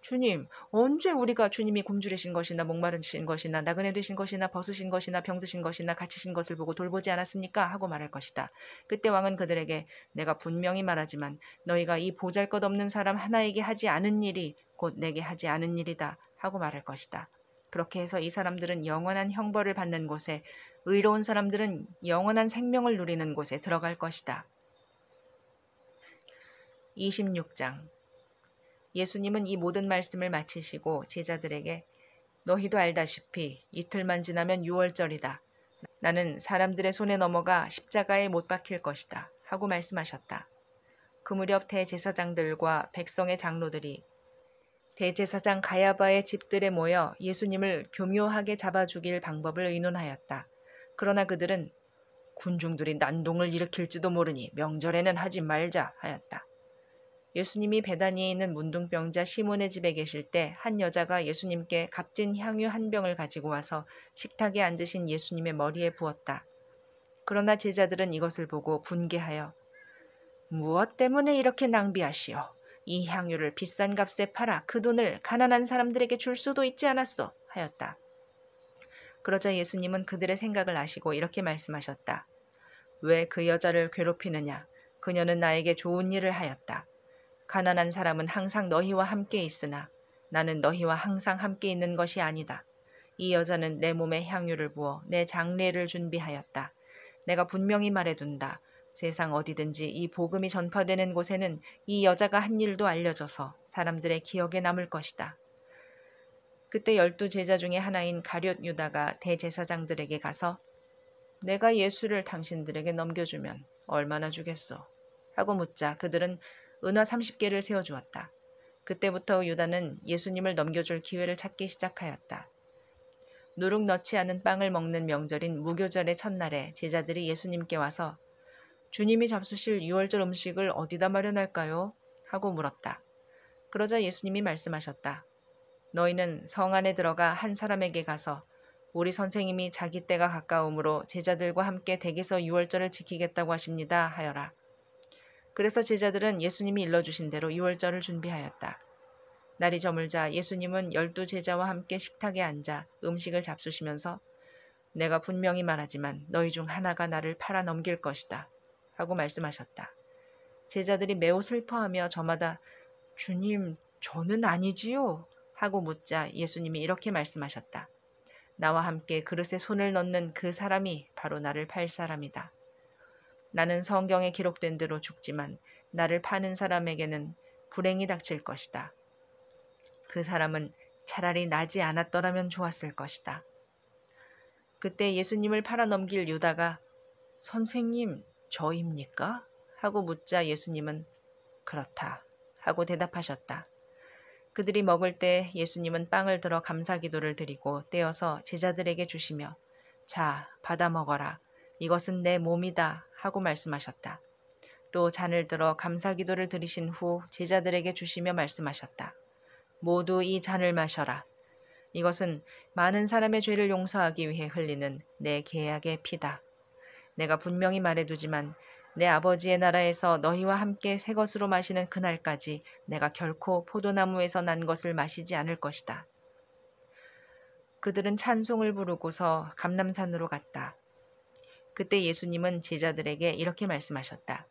주님, 언제 우리가 주님이 굶주리신 것이나 목마르신 것이나 나그네 되신 것이나 벗으신 것이나 병드신 것이나 갇히신 것을 보고 돌보지 않았습니까? 하고 말할 것이다. 그때 왕은 그들에게 내가 분명히 말하지만 너희가 이 보잘것없는 사람 하나에게 하지 않은 일이 곧 내게 하지 않은 일이다 하고 말할 것이다. 그렇게 해서 이 사람들은 영원한 형벌을 받는 곳에, 의로운 사람들은 영원한 생명을 누리는 곳에 들어갈 것이다. 26장. 예수님은 이 모든 말씀을 마치시고 제자들에게 너희도 알다시피 이틀만 지나면 유월절이다. 나는 사람들의 손에 넘어가 십자가에 못 박힐 것이다 하고 말씀하셨다. 그 무렵 대제사장들과 백성의 장로들이 대제사장 가야바의 집들에 모여 예수님을 교묘하게 잡아 죽일 방법을 의논하였다. 그러나 그들은 군중들이 난동을 일으킬지도 모르니 명절에는 하지 말자 하였다. 예수님이 베다니에 있는 문둥병자 시몬의 집에 계실 때 한 여자가 예수님께 값진 향유 한 병을 가지고 와서 식탁에 앉으신 예수님의 머리에 부었다. 그러나 제자들은 이것을 보고 분개하여 무엇 때문에 이렇게 낭비하시오? 이 향유를 비싼 값에 팔아 그 돈을 가난한 사람들에게 줄 수도 있지 않았소? 하였다. 그러자 예수님은 그들의 생각을 아시고 이렇게 말씀하셨다. 왜 그 여자를 괴롭히느냐? 그녀는 나에게 좋은 일을 하였다. 가난한 사람은 항상 너희와 함께 있으나 나는 너희와 항상 함께 있는 것이 아니다. 이 여자는 내 몸에 향유를 부어 내 장례를 준비하였다. 내가 분명히 말해둔다. 세상 어디든지 이 복음이 전파되는 곳에는 이 여자가 한 일도 알려져서 사람들의 기억에 남을 것이다. 그때 12 제자 중에 하나인 가룟 유다가 대제사장들에게 가서 내가 예수를 당신들에게 넘겨주면 얼마나 주겠소? 하고 묻자 그들은 은화 30개를 세워주었다. 그때부터 유다는 예수님을 넘겨줄 기회를 찾기 시작하였다. 누룩 넣지 않은 빵을 먹는 명절인 무교절의 첫날에 제자들이 예수님께 와서 주님이 잡수실 유월절 음식을 어디다 마련할까요? 하고 물었다. 그러자 예수님이 말씀하셨다. 너희는 성 안에 들어가 한 사람에게 가서 우리 선생님이 자기 때가 가까우므로 제자들과 함께 댁에서 유월절을 지키겠다고 하십니다 하여라. 그래서 제자들은 예수님이 일러주신 대로 유월절을 준비하였다. 날이 저물자 예수님은 12 제자와 함께 식탁에 앉아 음식을 잡수시면서 내가 분명히 말하지만 너희 중 하나가 나를 팔아 넘길 것이다 하고 말씀하셨다. 제자들이 매우 슬퍼하며 저마다 주님, 저는 아니지요? 하고 묻자 예수님이 이렇게 말씀하셨다. 나와 함께 그릇에 손을 넣는 그 사람이 바로 나를 팔 사람이다. 나는 성경에 기록된 대로 죽지만 나를 파는 사람에게는 불행이 닥칠 것이다. 그 사람은 차라리 나지 않았더라면 좋았을 것이다. 그때 예수님을 팔아 넘길 유다가 선생님, 저입니까? 하고 묻자 예수님은 그렇다 하고 대답하셨다. 그들이 먹을 때 예수님은 빵을 들어 감사기도를 드리고 떼어서 제자들에게 주시며 자, 받아 먹어라. 이것은 내 몸이다 하고 말씀하셨다. 또 잔을 들어 감사기도를 드리신 후 제자들에게 주시며 말씀하셨다. 모두 이 잔을 마셔라. 이것은 많은 사람의 죄를 용서하기 위해 흘리는 내 계약의 피다. 내가 분명히 말해두지만 내 아버지의 나라에서 너희와 함께 새 것으로 마시는 그날까지 내가 결코 포도나무에서 난 것을 마시지 않을 것이다. 그들은 찬송을 부르고서 감람산으로 갔다. 그때 예수님은 제자들에게 이렇게 말씀하셨다.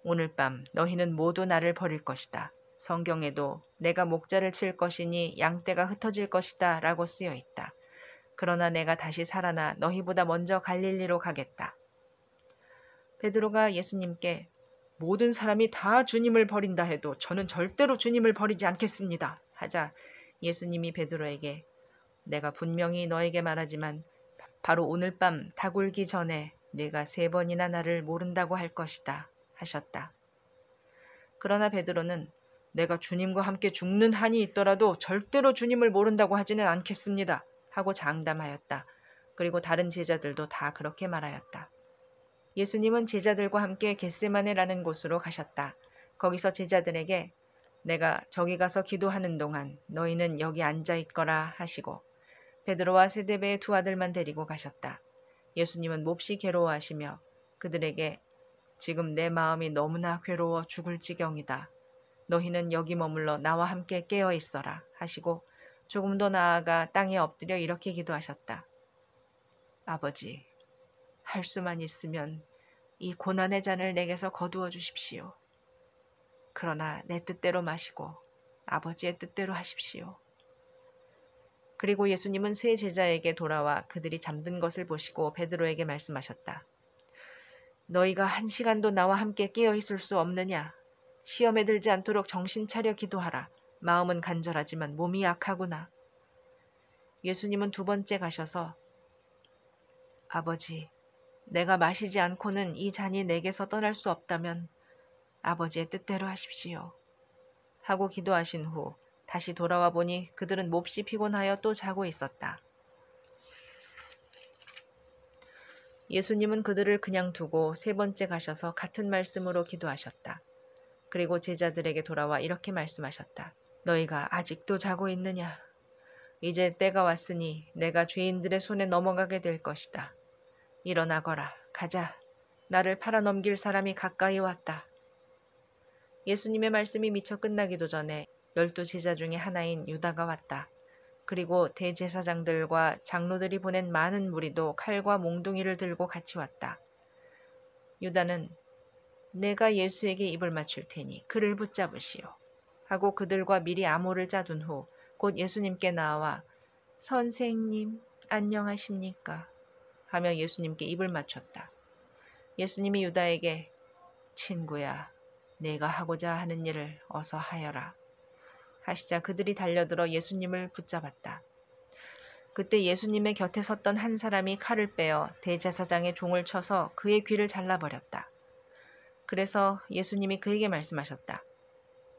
오늘 밤 너희는 모두 나를 버릴 것이다. 성경에도 내가 목자를 칠 것이니 양떼가 흩어질 것이다 라고 쓰여 있다. 그러나 내가 다시 살아나 너희보다 먼저 갈릴리로 가겠다. 베드로가 예수님께 모든 사람이 다 주님을 버린다 해도 저는 절대로 주님을 버리지 않겠습니다 하자 예수님이 베드로에게 내가 분명히 너에게 말하지만 바로 오늘 밤 닭울기 전에 네가 3번이나 나를 모른다고 할 것이다 하셨다. 그러나 베드로는 내가 주님과 함께 죽는 한이 있더라도 절대로 주님을 모른다고 하지는 않겠습니다 하고 장담하였다. 그리고 다른 제자들도 다 그렇게 말하였다. 예수님은 제자들과 함께 겟세마네라는 곳으로 가셨다. 거기서 제자들에게 내가 저기 가서 기도하는 동안 너희는 여기 앉아 있거라 하시고 베드로와 세데베의 2 아들만 데리고 가셨다. 예수님은 몹시 괴로워하시며 그들에게 지금 내 마음이 너무나 괴로워 죽을 지경이다. 너희는 여기 머물러 나와 함께 깨어 있어라 하시고 조금 더 나아가 땅에 엎드려 이렇게 기도하셨다. 아버지, 할 수만 있으면 이 고난의 잔을 내게서 거두어 주십시오. 그러나 내 뜻대로 마시고 아버지의 뜻대로 하십시오. 그리고 예수님은 세 제자에게 돌아와 그들이 잠든 것을 보시고 베드로에게 말씀하셨다. 너희가 1시간도 나와 함께 깨어 있을 수 없느냐? 시험에 들지 않도록 정신 차려 기도하라. 마음은 간절하지만 몸이 약하구나. 예수님은 2번째 가셔서 아버지, 내가 마시지 않고는 이 잔이 내게서 떠날 수 없다면 아버지의 뜻대로 하십시오. 하고 기도하신 후 다시 돌아와 보니 그들은 몹시 피곤하여 또 자고 있었다. 예수님은 그들을 그냥 두고 3번째 가셔서 같은 말씀으로 기도하셨다. 그리고 제자들에게 돌아와 이렇게 말씀하셨다. 너희가 아직도 자고 있느냐? 이제 때가 왔으니 내가 죄인들의 손에 넘어가게 될 것이다. 일어나거라. 가자. 나를 팔아넘길 사람이 가까이 왔다. 예수님의 말씀이 미처 끝나기도 전에 12 제자 중에 하나인 유다가 왔다. 그리고 대제사장들과 장로들이 보낸 많은 무리도 칼과 몽둥이를 들고 같이 왔다. 유다는 내가 예수에게 입을 맞출 테니 그를 붙잡으시오. 하고 그들과 미리 암호를 짜둔 후 곧 예수님께 나와 선생님 안녕하십니까 하며 예수님께 입을 맞췄다. 예수님이 유다에게 친구야 내가 하고자 하는 일을 어서 하여라 하시자 그들이 달려들어 예수님을 붙잡았다. 그때 예수님의 곁에 섰던 한 사람이 칼을 빼어 대제사장의 종을 쳐서 그의 귀를 잘라버렸다. 그래서 예수님이 그에게 말씀하셨다.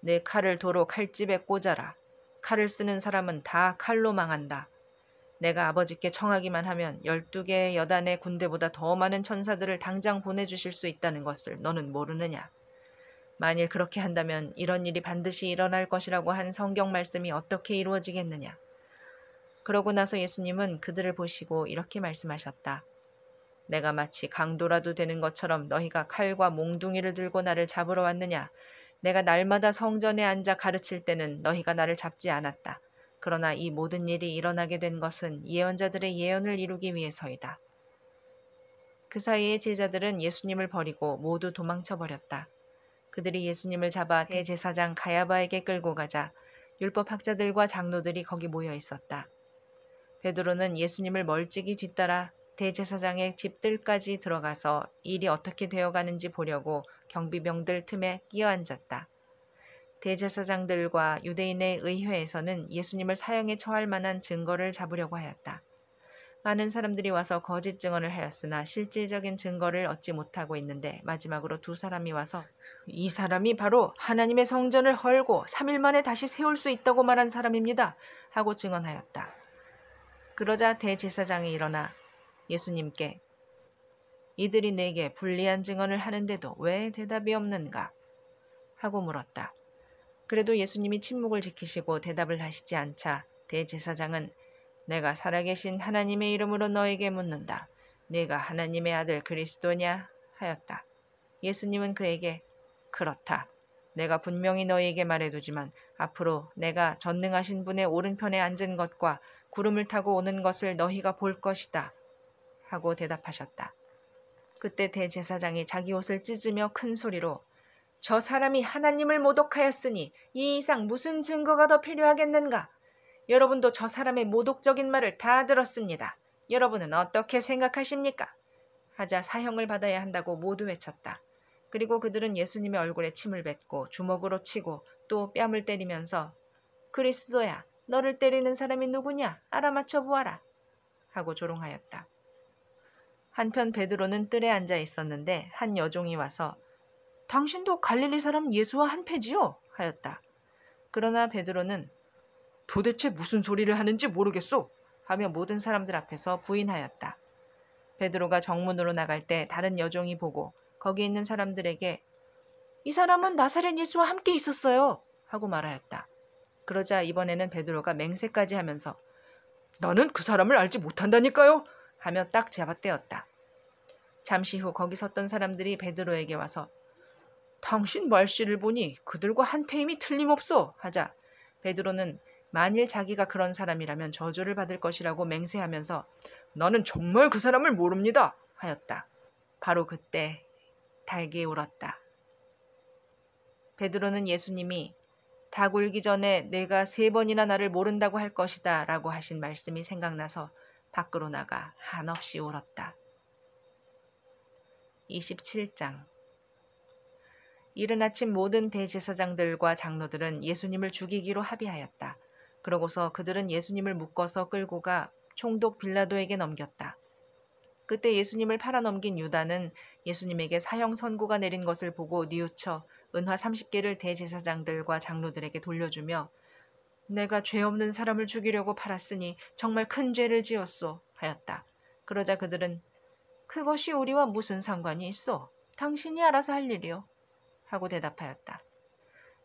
내 칼을 도로 칼집에 꽂아라. 칼을 쓰는 사람은 다 칼로 망한다. 내가 아버지께 청하기만 하면 12개의 여단의 군대보다 더 많은 천사들을 당장 보내주실 수 있다는 것을 너는 모르느냐. 만일 그렇게 한다면 이런 일이 반드시 일어날 것이라고 한 성경 말씀이 어떻게 이루어지겠느냐. 그러고 나서 예수님은 그들을 보시고 이렇게 말씀하셨다. 내가 마치 강도라도 되는 것처럼 너희가 칼과 몽둥이를 들고 나를 잡으러 왔느냐. 내가 날마다 성전에 앉아 가르칠 때는 너희가 나를 잡지 않았다. 그러나 이 모든 일이 일어나게 된 것은 예언자들의 예언을 이루기 위해서이다. 그 사이에 제자들은 예수님을 버리고 모두 도망쳐 버렸다. 그들이 예수님을 잡아 대제사장 가야바에게 끌고 가자 율법학자들과 장로들이 거기 모여 있었다. 베드로는 예수님을 멀찍이 뒤따라 대제사장의 집들까지 들어가서 일이 어떻게 되어가는지 보려고 경비병들 틈에 끼어 앉았다. 대제사장들과 유대인의 의회에서는 예수님을 사형에 처할 만한 증거를 잡으려고 하였다. 많은 사람들이 와서 거짓 증언을 하였으나 실질적인 증거를 얻지 못하고 있는데 마지막으로 2 사람이 와서 이 사람이 바로 하나님의 성전을 헐고 3일 만에 다시 세울 수 있다고 말한 사람입니다. 하고 증언하였다. 그러자 대제사장이 일어나 예수님께 이들이 내게 불리한 증언을 하는데도 왜 대답이 없는가? 하고 물었다. 그래도 예수님이 침묵을 지키시고 대답을 하시지 않자 대제사장은 내가 살아계신 하나님의 이름으로 너에게 묻는다. 네가 하나님의 아들 그리스도냐? 하였다. 예수님은 그에게 그렇다. 내가 분명히 너희에게 말해두지만 앞으로 내가 전능하신 분의 오른편에 앉은 것과 구름을 타고 오는 것을 너희가 볼 것이다. 하고 대답하셨다. 그때 대제사장이 자기 옷을 찢으며 큰 소리로 저 사람이 하나님을 모독하였으니 이 이상 무슨 증거가 더 필요하겠는가? 여러분도 저 사람의 모독적인 말을 다 들었습니다. 여러분은 어떻게 생각하십니까? 하자 사형을 받아야 한다고 모두 외쳤다. 그리고 그들은 예수님의 얼굴에 침을 뱉고 주먹으로 치고 또 뺨을 때리면서 그리스도야, 너를 때리는 사람이 누구냐? 알아맞혀 보아라. 하고 조롱하였다. 한편 베드로는 뜰에 앉아 있었는데 한 여종이 와서 당신도 갈릴리 사람 예수와 한패지요? 하였다. 그러나 베드로는 도대체 무슨 소리를 하는지 모르겠소 하며 모든 사람들 앞에서 부인하였다. 베드로가 정문으로 나갈 때 다른 여종이 보고 거기 있는 사람들에게 이 사람은 나사렛 예수와 함께 있었어요 하고 말하였다. 그러자 이번에는 베드로가 맹세까지 하면서 나는 그 사람을 알지 못한다니까요 하며 딱 잡아떼었다. 잠시 후 거기 섰던 사람들이 베드로에게 와서 당신 말씨를 보니 그들과 한패임이 틀림없어 하자 베드로는 만일 자기가 그런 사람이라면 저주를 받을 것이라고 맹세하면서 나는 정말 그 사람을 모릅니다 하였다. 바로 그때 달기 울었다. 베드로는 예수님이 닭 울기 전에 내가 3번이나 나를 모른다고 할 것이다 라고 하신 말씀이 생각나서 밖으로 나가 한없이 울었다. 27장 이른 아침 모든 대제사장들과 장로들은 예수님을 죽이기로 합의하였다. 그러고서 그들은 예수님을 묶어서 끌고 가 총독 빌라도에게 넘겼다. 그때 예수님을 팔아넘긴 유다는 예수님에게 사형 선고가 내린 것을 보고 뉘우쳐 은화 30개를 대제사장들과 장로들에게 돌려주며 내가 죄 없는 사람을 죽이려고 팔았으니 정말 큰 죄를 지었소 하였다. 그러자 그들은 그것이 우리와 무슨 상관이 있어? 당신이 알아서 할 일이요 하고 대답하였다.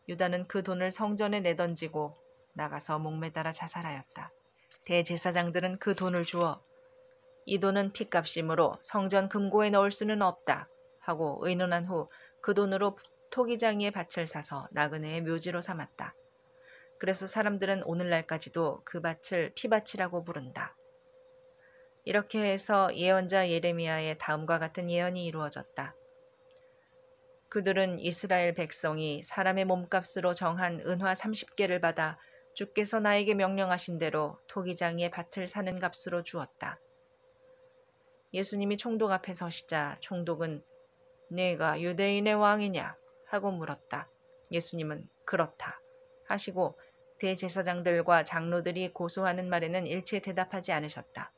유다는 그 돈을 성전에 내던지고 나가서 목매달아 자살하였다. 대제사장들은 그 돈을 주어 이 돈은 핏값이므로 성전 금고에 넣을 수는 없다 하고 의논한 후 그 돈으로 토기장이의 밭을 사서 나그네의 묘지로 삼았다. 그래서 사람들은 오늘날까지도 그 밭을 피밭이라고 부른다. 이렇게 해서 예언자 예레미야의 다음과 같은 예언이 이루어졌다. 그들은 이스라엘 백성이 사람의 몸값으로 정한 은화 30개를 받아 주께서 나에게 명령하신 대로 토기장이의 밭을 사는 값으로 주었다. 예수님이 총독 앞에 서시자 총독은 네가 유대인의 왕이냐 하고 물었다. 예수님은 그렇다 하시고 대제사장들과 장로들이 고소하는 말에는 일체 대답하지 않으셨다.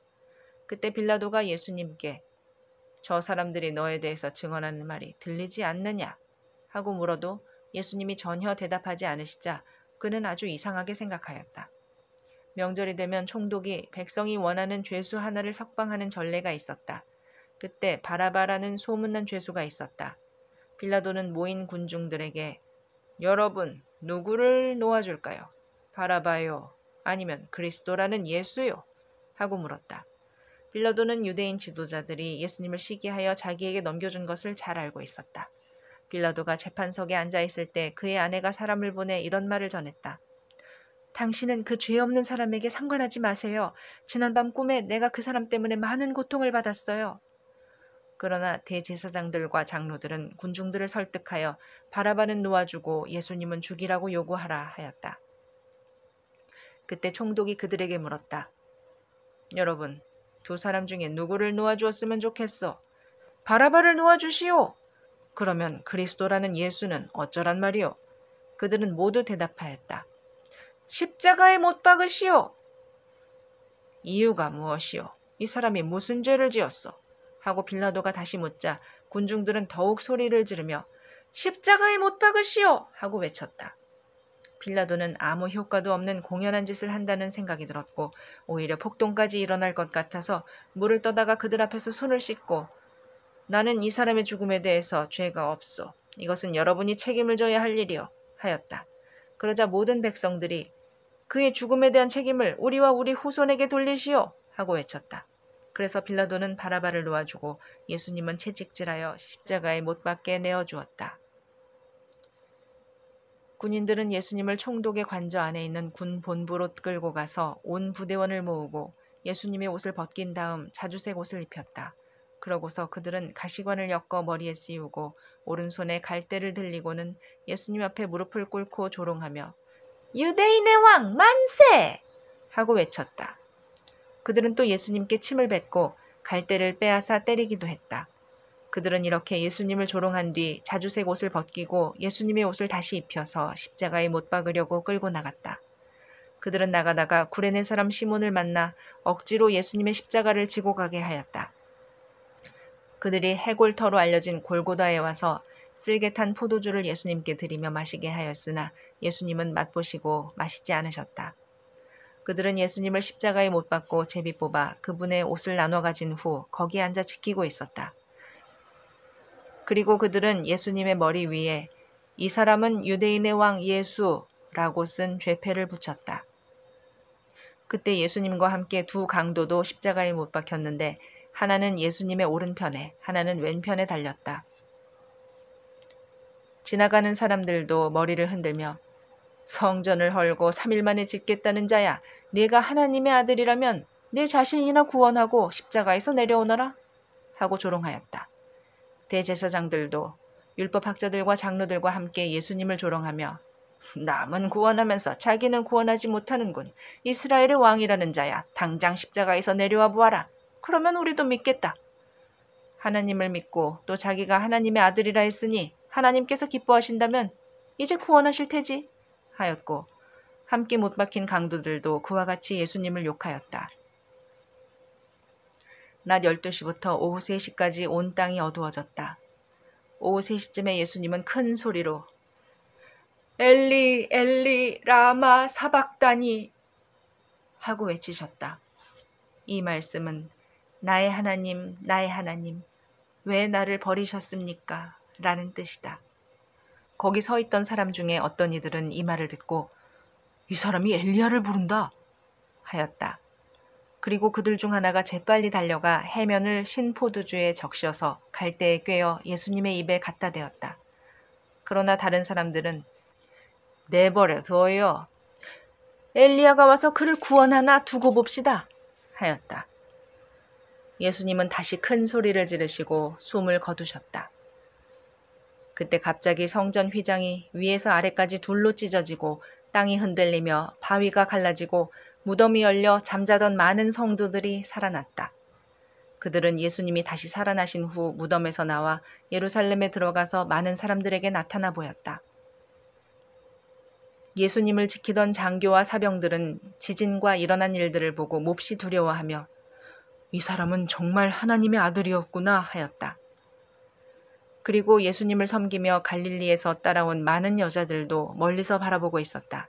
그때 빌라도가 예수님께 저 사람들이 너에 대해서 증언하는 말이 들리지 않느냐 하고 물어도 예수님이 전혀 대답하지 않으시자 그는 아주 이상하게 생각하였다. 명절이 되면 총독이 백성이 원하는 죄수 하나를 석방하는 전례가 있었다. 그때 바라바라는 소문난 죄수가 있었다. 빌라도는 모인 군중들에게 여러분 누구를 놓아줄까요? 바라바요? 아니면 그리스도라는 예수요? 하고 물었다. 빌라도는 유대인 지도자들이 예수님을 시기하여 자기에게 넘겨준 것을 잘 알고 있었다. 빌라도가 재판석에 앉아있을 때 그의 아내가 사람을 보내 이런 말을 전했다. 당신은 그 죄 없는 사람에게 상관하지 마세요. 지난밤 꿈에 내가 그 사람 때문에 많은 고통을 받았어요. 그러나 대제사장들과 장로들은 군중들을 설득하여 바라바는 놓아주고 예수님은 죽이라고 요구하라 하였다. 그때 총독이 그들에게 물었다. 여러분, 두 사람 중에 누구를 놓아주었으면 좋겠어? 바라바를 놓아주시오. 그러면 그리스도라는 예수는 어쩌란 말이오? 그들은 모두 대답하였다. 십자가에 못 박으시오. 이유가 무엇이오? 이 사람이 무슨 죄를 지었어? 하고 빌라도가 다시 묻자 군중들은 더욱 소리를 지르며 십자가에 못 박으시오! 하고 외쳤다. 빌라도는 아무 효과도 없는 공연한 짓을 한다는 생각이 들었고 오히려 폭동까지 일어날 것 같아서 물을 떠다가 그들 앞에서 손을 씻고 나는 이 사람의 죽음에 대해서 죄가 없소. 이것은 여러분이 책임을 져야 할 일이요 하였다. 그러자 모든 백성들이 그의 죽음에 대한 책임을 우리와 우리 후손에게 돌리시오 하고 외쳤다. 그래서 빌라도는 바라바를 놓아주고 예수님은 채찍질하여 십자가에 못 박게 내어주었다. 군인들은 예수님을 총독의 관저 안에 있는 군 본부로 끌고 가서 온 부대원을 모으고 예수님의 옷을 벗긴 다음 자주색 옷을 입혔다. 그러고서 그들은 가시관을 엮어 머리에 씌우고 오른손에 갈대를 들리고는 예수님 앞에 무릎을 꿇고 조롱하며 유대인의 왕 만세! 하고 외쳤다. 그들은 또 예수님께 침을 뱉고 갈대를 빼앗아 때리기도 했다. 그들은 이렇게 예수님을 조롱한 뒤 자주색 옷을 벗기고 예수님의 옷을 다시 입혀서 십자가에 못 박으려고 끌고 나갔다. 그들은 나가다가 구레네 사람 시몬을 만나 억지로 예수님의 십자가를 지고 가게 하였다. 그들이 해골터로 알려진 골고다에 와서 쓸개 탄 포도주를 예수님께 드리며 마시게 하였으나 예수님은 맛보시고 마시지 않으셨다. 그들은 예수님을 십자가에 못 박고 제비 뽑아 그분의 옷을 나눠 가진 후 거기 앉아 지키고 있었다. 그리고 그들은 예수님의 머리 위에 이 사람은 유대인의 왕 예수라고 쓴 죄패를 붙였다. 그때 예수님과 함께 두 강도도 십자가에 못 박혔는데 하나는 예수님의 오른편에 하나는 왼편에 달렸다. 지나가는 사람들도 머리를 흔들며 성전을 헐고 3일 만에 짓겠다는 자야, 네가 하나님의 아들이라면 네 자신이나 구원하고 십자가에서 내려오너라 하고 조롱하였다. 대제사장들도 율법학자들과 장로들과 함께 예수님을 조롱하며 남은 구원하면서 자기는 구원하지 못하는군. 이스라엘의 왕이라는 자야, 당장 십자가에서 내려와 보아라. 그러면 우리도 믿겠다. 하나님을 믿고 또 자기가 하나님의 아들이라 했으니 하나님께서 기뻐하신다면 이제 구원하실 테지 하였고, 함께 못 박힌 강도들도 그와 같이 예수님을 욕하였다. 낮 12시부터 오후 3시까지 온 땅이 어두워졌다. 오후 3시쯤에 예수님은 큰 소리로 엘리 엘리 라마 사박다니 하고 외치셨다. 이 말씀은 나의 하나님 왜 나를 버리셨습니까? 라는 뜻이다. 거기 서 있던 사람 중에 어떤 이들은 이 말을 듣고 이 사람이 엘리야를 부른다 하였다. 그리고 그들 중 하나가 재빨리 달려가 해면을 신 포도주에 적셔서 갈대에 꿰어 예수님의 입에 갖다 대었다. 그러나 다른 사람들은 내버려 둬요. 엘리야가 와서 그를 구원하나 두고 봅시다 하였다. 예수님은 다시 큰 소리를 지르시고 숨을 거두셨다. 그때 갑자기 성전 휘장이 위에서 아래까지 둘로 찢어지고 땅이 흔들리며 바위가 갈라지고 무덤이 열려 잠자던 많은 성도들이 살아났다. 그들은 예수님이 다시 살아나신 후 무덤에서 나와 예루살렘에 들어가서 많은 사람들에게 나타나 보였다. 예수님을 지키던 장교와 사병들은 지진과 일어난 일들을 보고 몹시 두려워하며 이 사람은 정말 하나님의 아들이었구나 하였다. 그리고 예수님을 섬기며 갈릴리에서 따라온 많은 여자들도 멀리서 바라보고 있었다.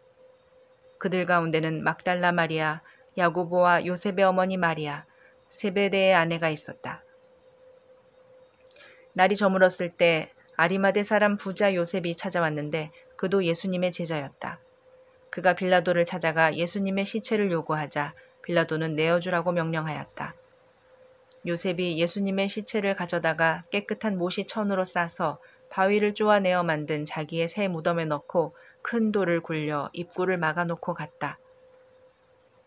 그들 가운데는 막달라 마리아, 야고보와 요셉의 어머니 마리아, 세베대의 아내가 있었다. 날이 저물었을 때 아리마대 사람 부자 요셉이 찾아왔는데 그도 예수님의 제자였다. 그가 빌라도를 찾아가 예수님의 시체를 요구하자 빌라도는 내어주라고 명령하였다. 요셉이 예수님의 시체를 가져다가 깨끗한 모시 천으로 싸서 바위를 쪼아내어 만든 자기의 새 무덤에 넣고 큰 돌을 굴려 입구를 막아놓고 갔다.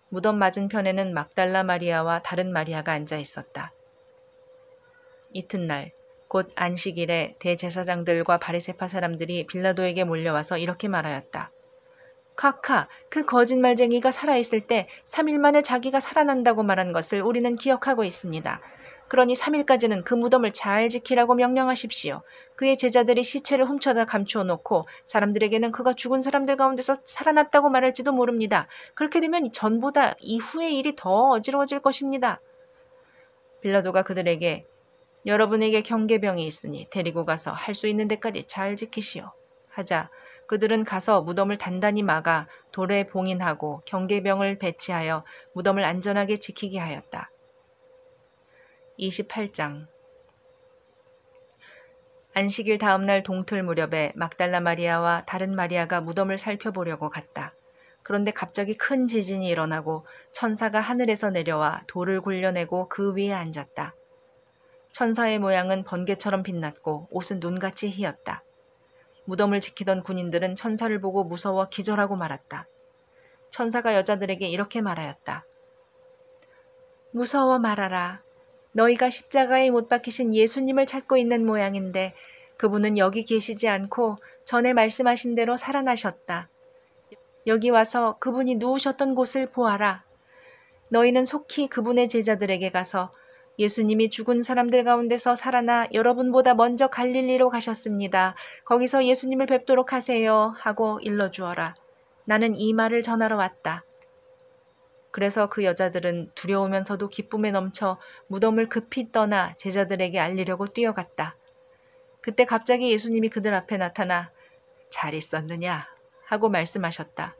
무덤 맞은편에는 막달라 마리아와 다른 마리아가 앉아 있었다. 이튿날 곧 안식일에 대제사장들과 바리새파 사람들이 빌라도에게 몰려와서 이렇게 말하였다. 카카, 그 거짓말쟁이가 살아있을 때 3일 만에 자기가 살아난다고 말한 것을 우리는 기억하고 있습니다. 그러니 3일까지는 그 무덤을 잘 지키라고 명령하십시오. 그의 제자들이 시체를 훔쳐다 감추어 놓고 사람들에게는 그가 죽은 사람들 가운데서 살아났다고 말할지도 모릅니다. 그렇게 되면 전보다 이후의 일이 더 어지러워질 것입니다. 빌라도가 그들에게 여러분에게 경계병이 있으니 데리고 가서 할 수 있는 데까지 잘 지키시오 하자 그들은 가서 무덤을 단단히 막아 돌에 봉인하고 경계병을 배치하여 무덤을 안전하게 지키게 하였다. 28장 안식일 다음 날 동틀 무렵에 막달라 마리아와 다른 마리아가 무덤을 살펴보려고 갔다. 그런데 갑자기 큰 지진이 일어나고 천사가 하늘에서 내려와 돌을 굴려내고 그 위에 앉았다. 천사의 모양은 번개처럼 빛났고 옷은 눈같이 희었다. 무덤을 지키던 군인들은 천사를 보고 무서워 기절하고 말았다. 천사가 여자들에게 이렇게 말하였다. 무서워 말아라. 너희가 십자가에 못 박히신 예수님을 찾고 있는 모양인데 그분은 여기 계시지 않고 전에 말씀하신 대로 살아나셨다. 여기 와서 그분이 누우셨던 곳을 보아라. 너희는 속히 그분의 제자들에게 가서 예수님이 죽은 사람들 가운데서 살아나 여러분보다 먼저 갈릴리로 가셨습니다. 거기서 예수님을 뵙도록 하세요. 하고 일러주어라. 나는 이 말을 전하러 왔다. 그래서 그 여자들은 두려우면서도 기쁨에 넘쳐 무덤을 급히 떠나 제자들에게 알리려고 뛰어갔다. 그때 갑자기 예수님이 그들 앞에 나타나 잘 있었느냐 하고 말씀하셨다.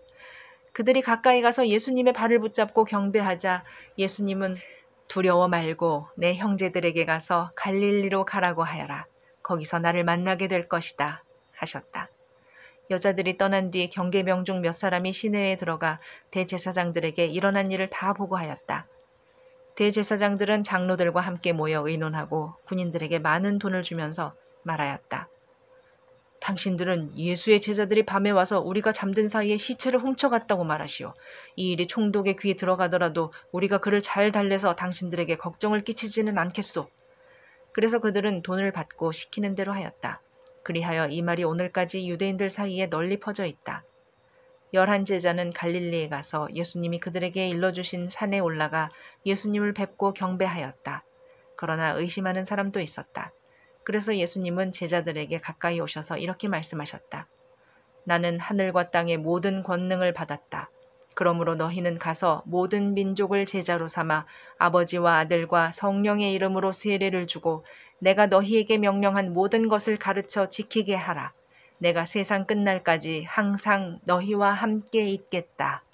그들이 가까이 가서 예수님의 발을 붙잡고 경배하자 예수님은 두려워 말고 내 형제들에게 가서 갈릴리로 가라고 하여라. 거기서 나를 만나게 될 것이다 하셨다. 여자들이 떠난 뒤 경계병 중 몇 사람이 시내에 들어가 대제사장들에게 일어난 일을 다 보고하였다. 대제사장들은 장로들과 함께 모여 의논하고 군인들에게 많은 돈을 주면서 말하였다. 당신들은 예수의 제자들이 밤에 와서 우리가 잠든 사이에 시체를 훔쳐갔다고 말하시오. 이 일이 총독의 귀에 들어가더라도 우리가 그를 잘 달래서 당신들에게 걱정을 끼치지는 않겠소. 그래서 그들은 돈을 받고 시키는 대로 하였다. 그리하여 이 말이 오늘까지 유대인들 사이에 널리 퍼져 있다. 11제자는 갈릴리에 가서 예수님이 그들에게 일러주신 산에 올라가 예수님을 뵙고 경배하였다. 그러나 의심하는 사람도 있었다. 그래서 예수님은 제자들에게 가까이 오셔서 이렇게 말씀하셨다. 나는 하늘과 땅의 모든 권능을 받았다. 그러므로 너희는 가서 모든 민족을 제자로 삼아 아버지와 아들과 성령의 이름으로 세례를 주고 내가 너희에게 명령한 모든 것을 가르쳐 지키게 하라. 내가 세상 끝날까지 항상 너희와 함께 있겠다.